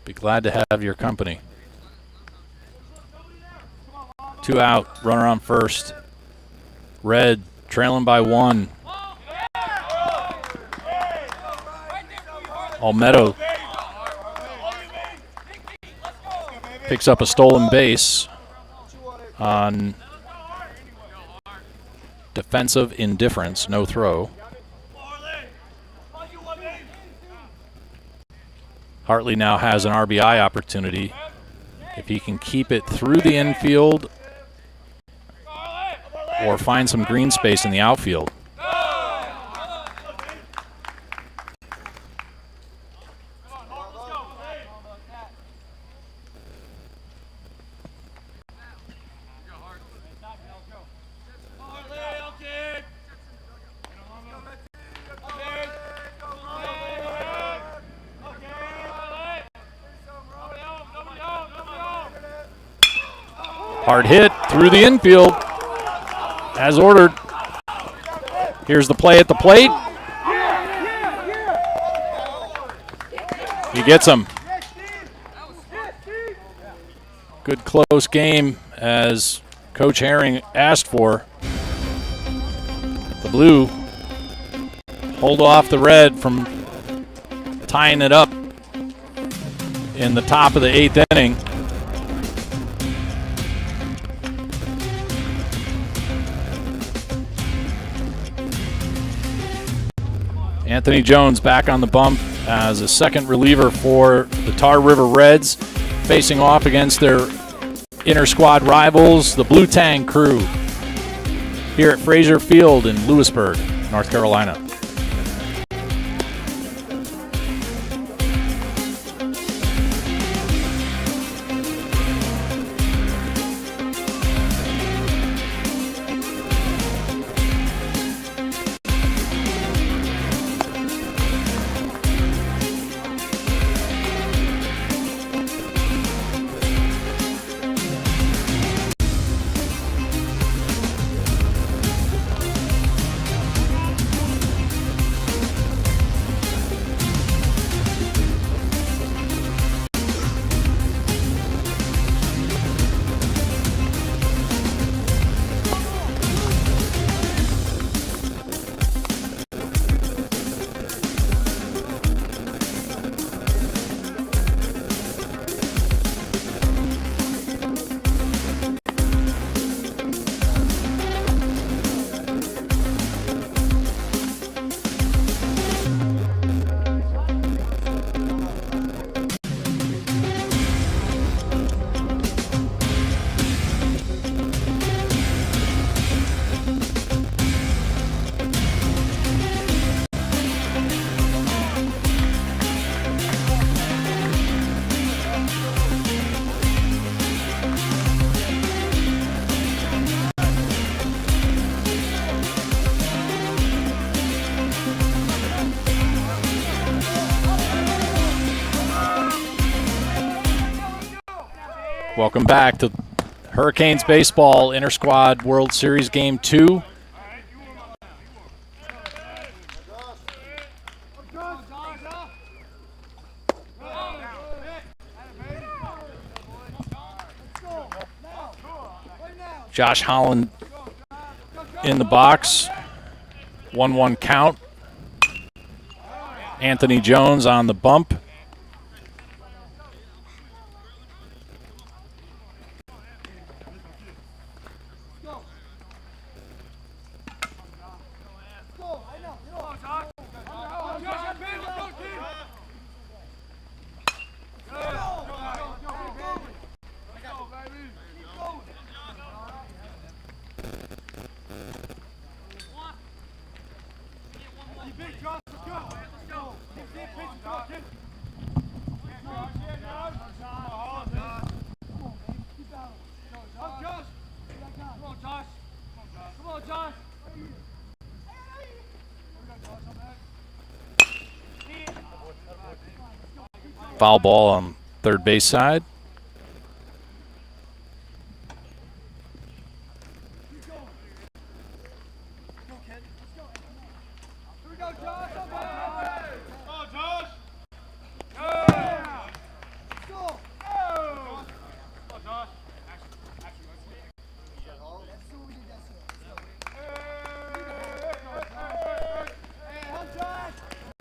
Be glad to have your company. 2 out, runner on first. Red trailing by 1. Almedo picks up a stolen base on defensive indifference, no throw. Hartley now has an RBI opportunity. If he can keep it through the infield or find some green space in the outfield. Hard hit through the infield, as ordered. Here's the play at the plate. He gets him. Good close game, as Coach Herring asked for. The blue hold off the red from tying it up in the top of the 8th inning. Anthony Jones back on the bump as a second reliever for the Tar River Reds, facing off against their inter-squad rivals, the Blue Tang crew, here at Frazier Field in Lewisburg, North Carolina. Welcome back to Hurricanes Baseball Inter-Squad World Series Game 2. Josh Holland in the box. 1-1 count. Anthony Jones on the bump. Foul ball on third base side.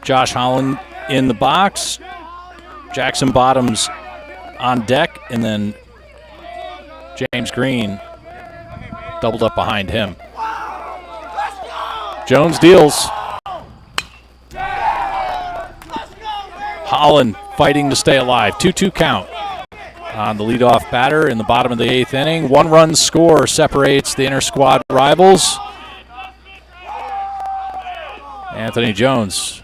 Josh Holland in the box. Jackson Bottoms on deck, and then James Green doubled up behind him. Jones deals. Holland fighting to stay alive. 2-2 count on the leadoff batter in the bottom of the 8th inning. 1-run score separates the inter-squad rivals. Anthony Jones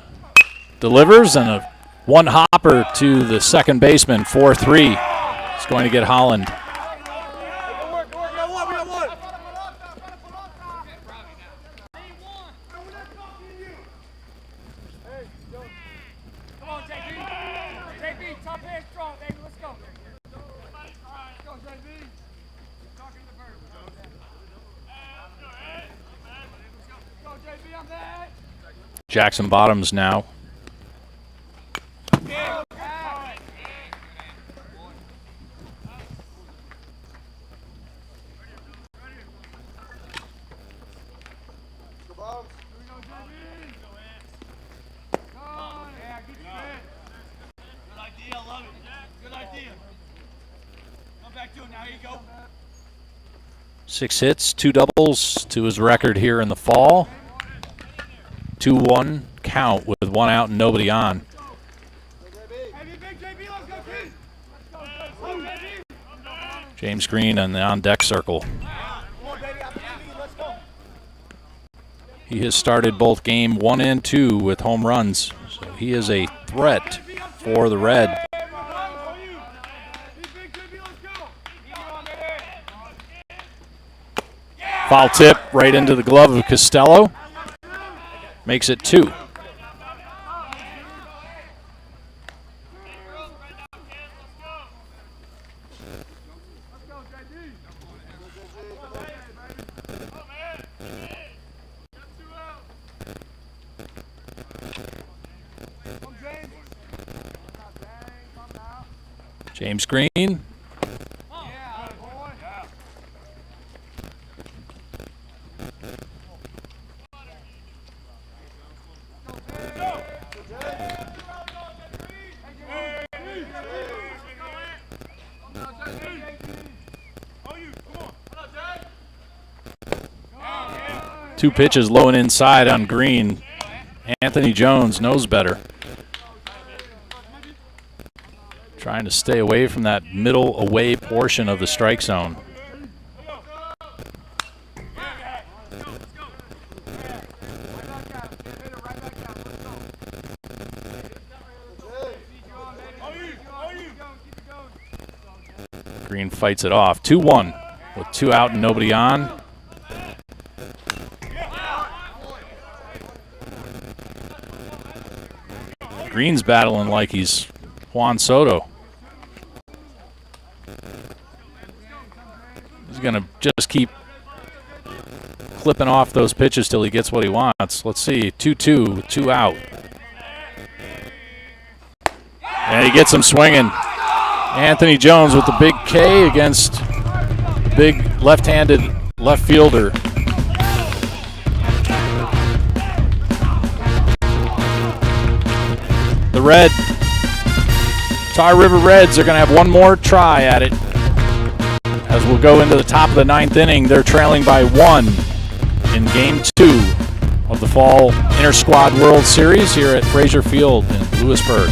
delivers, and a one hopper to the second baseman, 4-3. It's going to get Holland. Jackson Bottoms now. Six hits, 2 doubles to his record here in the fall. 2-1 count with 1 out and nobody on. James Green on the on-deck circle. He has started both game 1 and 2 with home runs, so he is a threat for the Red. Foul tip right into the glove of Costello. Makes it 2. James Green. Two pitches low and inside on Green. Anthony Jones knows better. Trying to stay away from that middle away portion of the strike zone. Green fights it off. 2-1 with 2 out and nobody on. Green's battling like he's Juan Soto. He's going to just keep clipping off those pitches till he gets what he wants. Let's see, 2-2, 2 out. And he gets him swinging. Anthony Jones with the big K against big left-handed left fielder. The Tar River Reds are going to have one more try at it. As we'll go into the top of the 9th inning, they're trailing by 1 in Game 2 of the Fall Inter-Squad World Series here at Frazier Field in Lewisburg.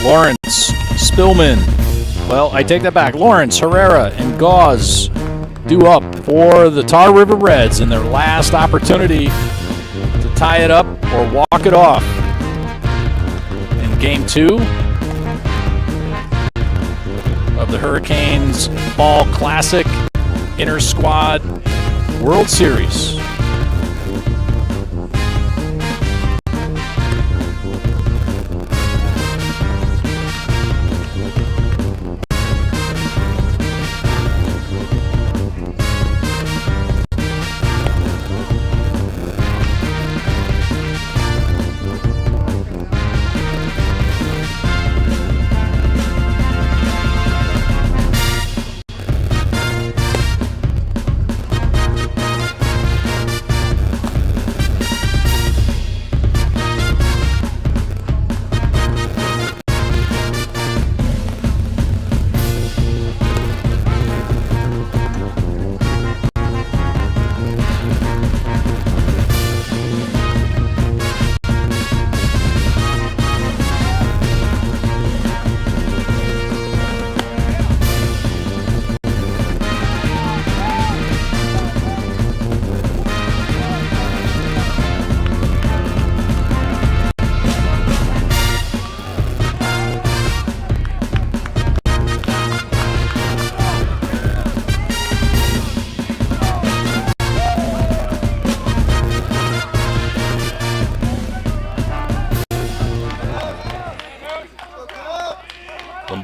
Lawrence, Spillman. Well, I take that back. Lawrence, Herrera, and Gauze due up for the Tar River Reds in their last opportunity to tie it up or walk it off in Game 2 of the Hurricanes Fall Classic Inter-Squad World Series.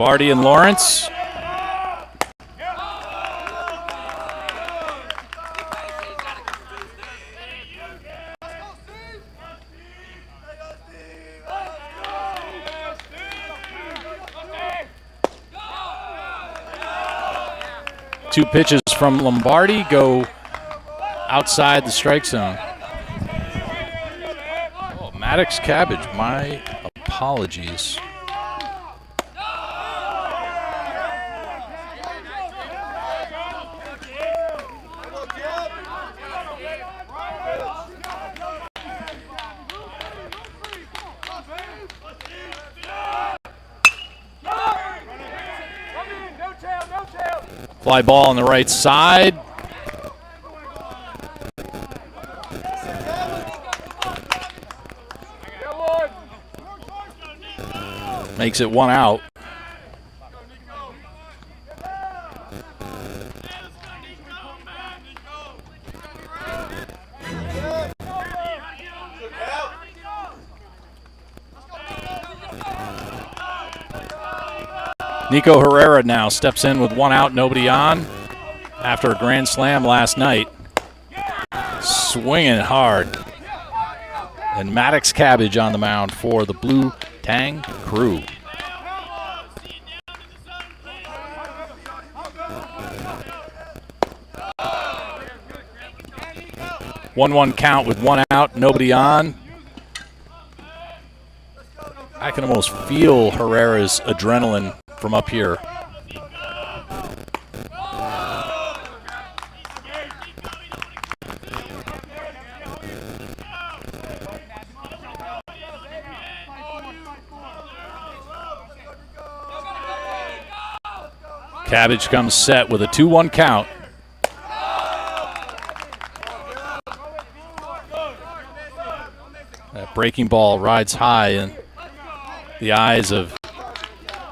Lombardi and Lawrence. Two pitches from Lombardi go outside the strike zone. Oh, Maddox Cabbage, my apologies. Fly ball on the right side. Makes it 1 out. Nico Herrera now steps in with 1 out, nobody on, after a grand slam last night. Swinging hard. And Maddox Cabbage on the mound for the Blue Tang Crew. One count with 1 out, nobody on. I can almost feel Herrera's adrenaline from up here. Cabbage comes set with a 2-1 count. That breaking ball rides high in the eyes of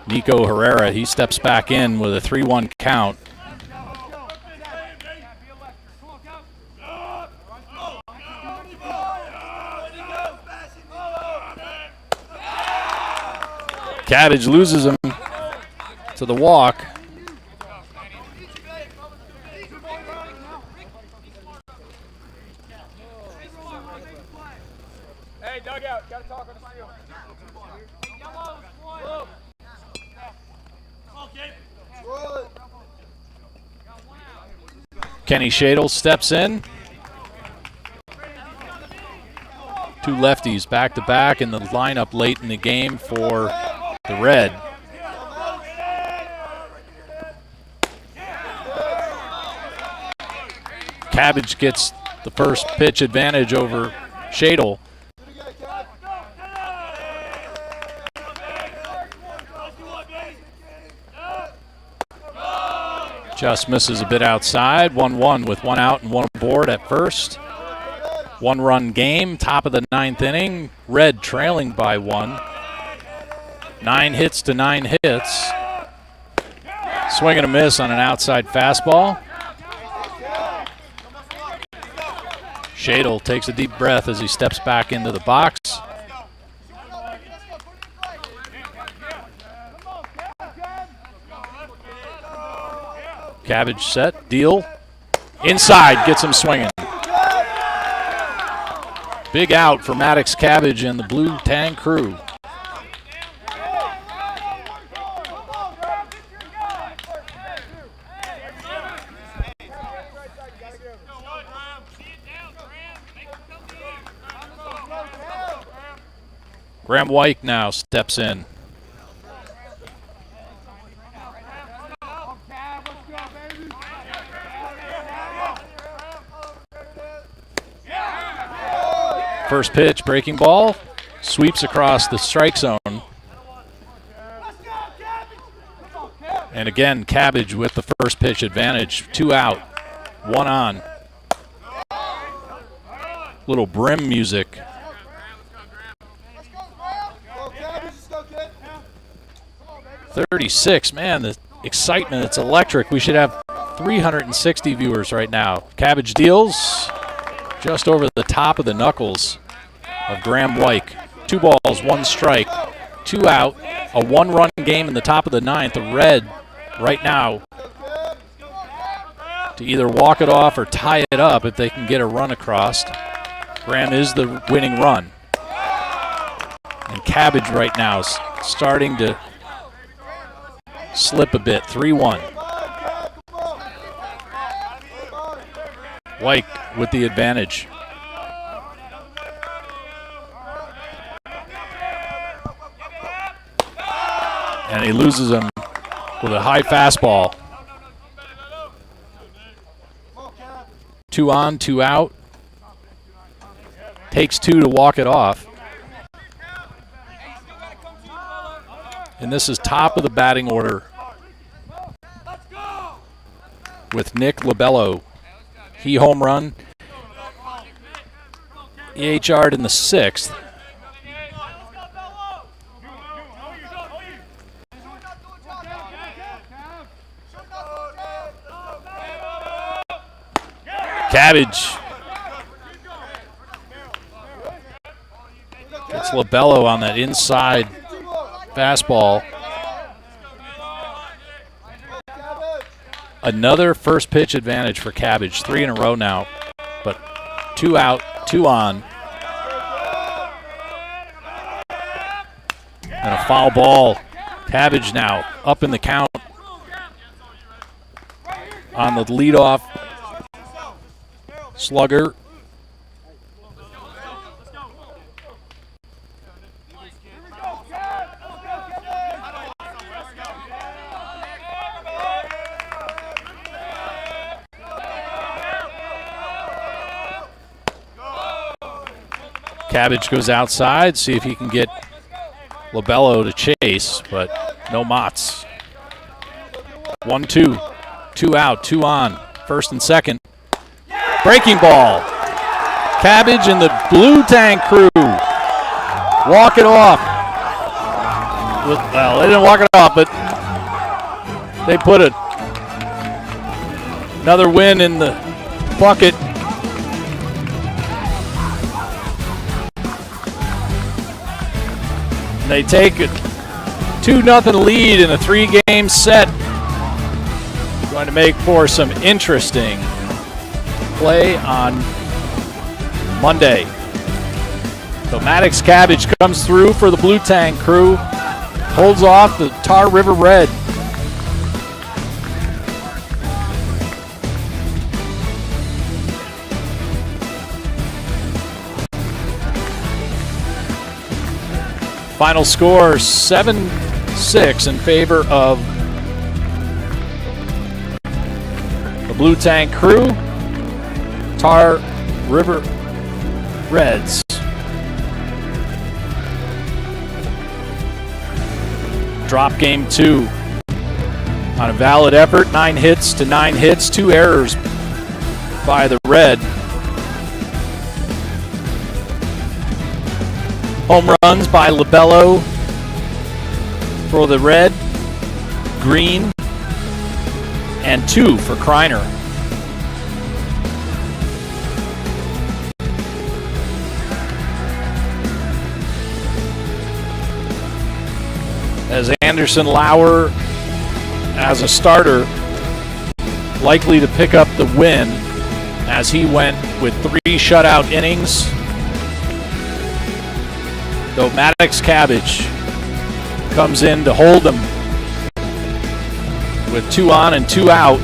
Nico Herrera. He steps back in with a 3-1 count. Cabbage loses him to the walk. Hey, dugout, gotta talk on the field. Kenny Shadle steps in. Two lefties back to back in the lineup late in the game for the Red. Cabbage gets the first pitch advantage over Shadle. Just misses a bit outside. 1-1 with one out and one aboard at first. 1-run game, top of the 9th inning. Red trailing by 1. 9 hits to 9 hits. Swing and a miss on an outside fastball. Shadle takes a deep breath as he steps back into the box. Cabbage set, deal. Inside, gets him swinging. Big out for Maddox Cabbage and the Blue Tang crew. Graham White now steps in. First pitch, breaking ball, sweeps across the strike zone. And again, Cabbage with the first pitch advantage. 2 out, 1 on. Little brim music. .36, man, the excitement, it's electric. We should have 360 viewers right now. Cabbage deals just over the top of the knuckles of Graham White. 2 balls, 1 strike, 2 out, a 1-run game in the top of the 9th. The Red right now to either walk it off or tie it up if they can get a run across. Graham is the winning run. And Cabbage right now is starting to slip a bit. 3-1. White with the advantage. And he loses him with a high fastball. 2 on, 2 out. Takes 2 to walk it off. And this is top of the batting order with Nick Lobello. He home run. EHR'd in the 6th. Cabbage gets Lobello on that inside fastball. Another first pitch advantage for Cabbage. 3 in a row now, but 2 out, 2 on. And a foul ball. Cabbage now up in the count on the leadoff slugger. Cabbage goes outside, see if he can get Lobello to chase, but no Mott's. 1-2. 2 out, 2 on. First and second. Breaking ball. Cabbage and the Blue Tank crew walk it off. Well, they didn't walk it off, but they put another win in the bucket. They take a 2-0 lead in a 3-game set. Going to make for some interesting play on Monday. So Maddox Cabbage comes through for the Blue Tank crew. Holds off the Tar River Red. Final score 7-6 in favor of the Blue Tank crew. Tar River Reds. Drop game 2. On a valid effort, 9 hits to 9 hits, 2 errors by the Red. Home runs by Labello for the Red, Green, and 2 for Kreiner. As Anderson Lauer, as a starter, likely to pick up the win as he went with 3 shutout innings. Though Maddox Cabbage comes in to hold them with 2 on and 2 out.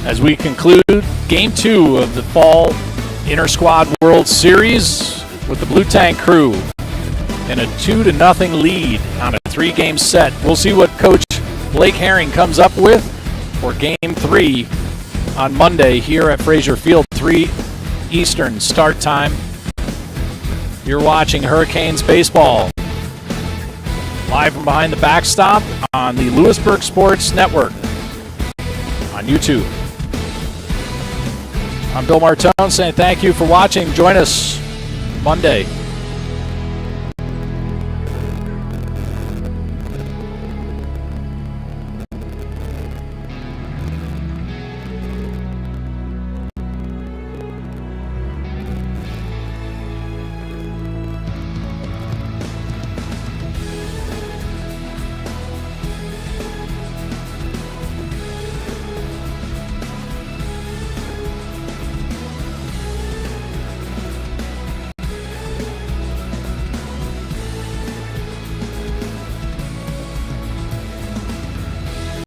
As we conclude Game 2 of the Fall Inter-Squad World Series with the Blue Tank crew in a 2-0 lead on a 3-game set. We'll see what Coach Blake Herring comes up with for Game 3 on Monday here at Frazier Field, 3 Eastern start time. You're watching Hurricanes baseball live from behind the backstop on the Lewisburg Sports Network on YouTube. I'm Bill Martone saying thank you for watching. Join us Monday.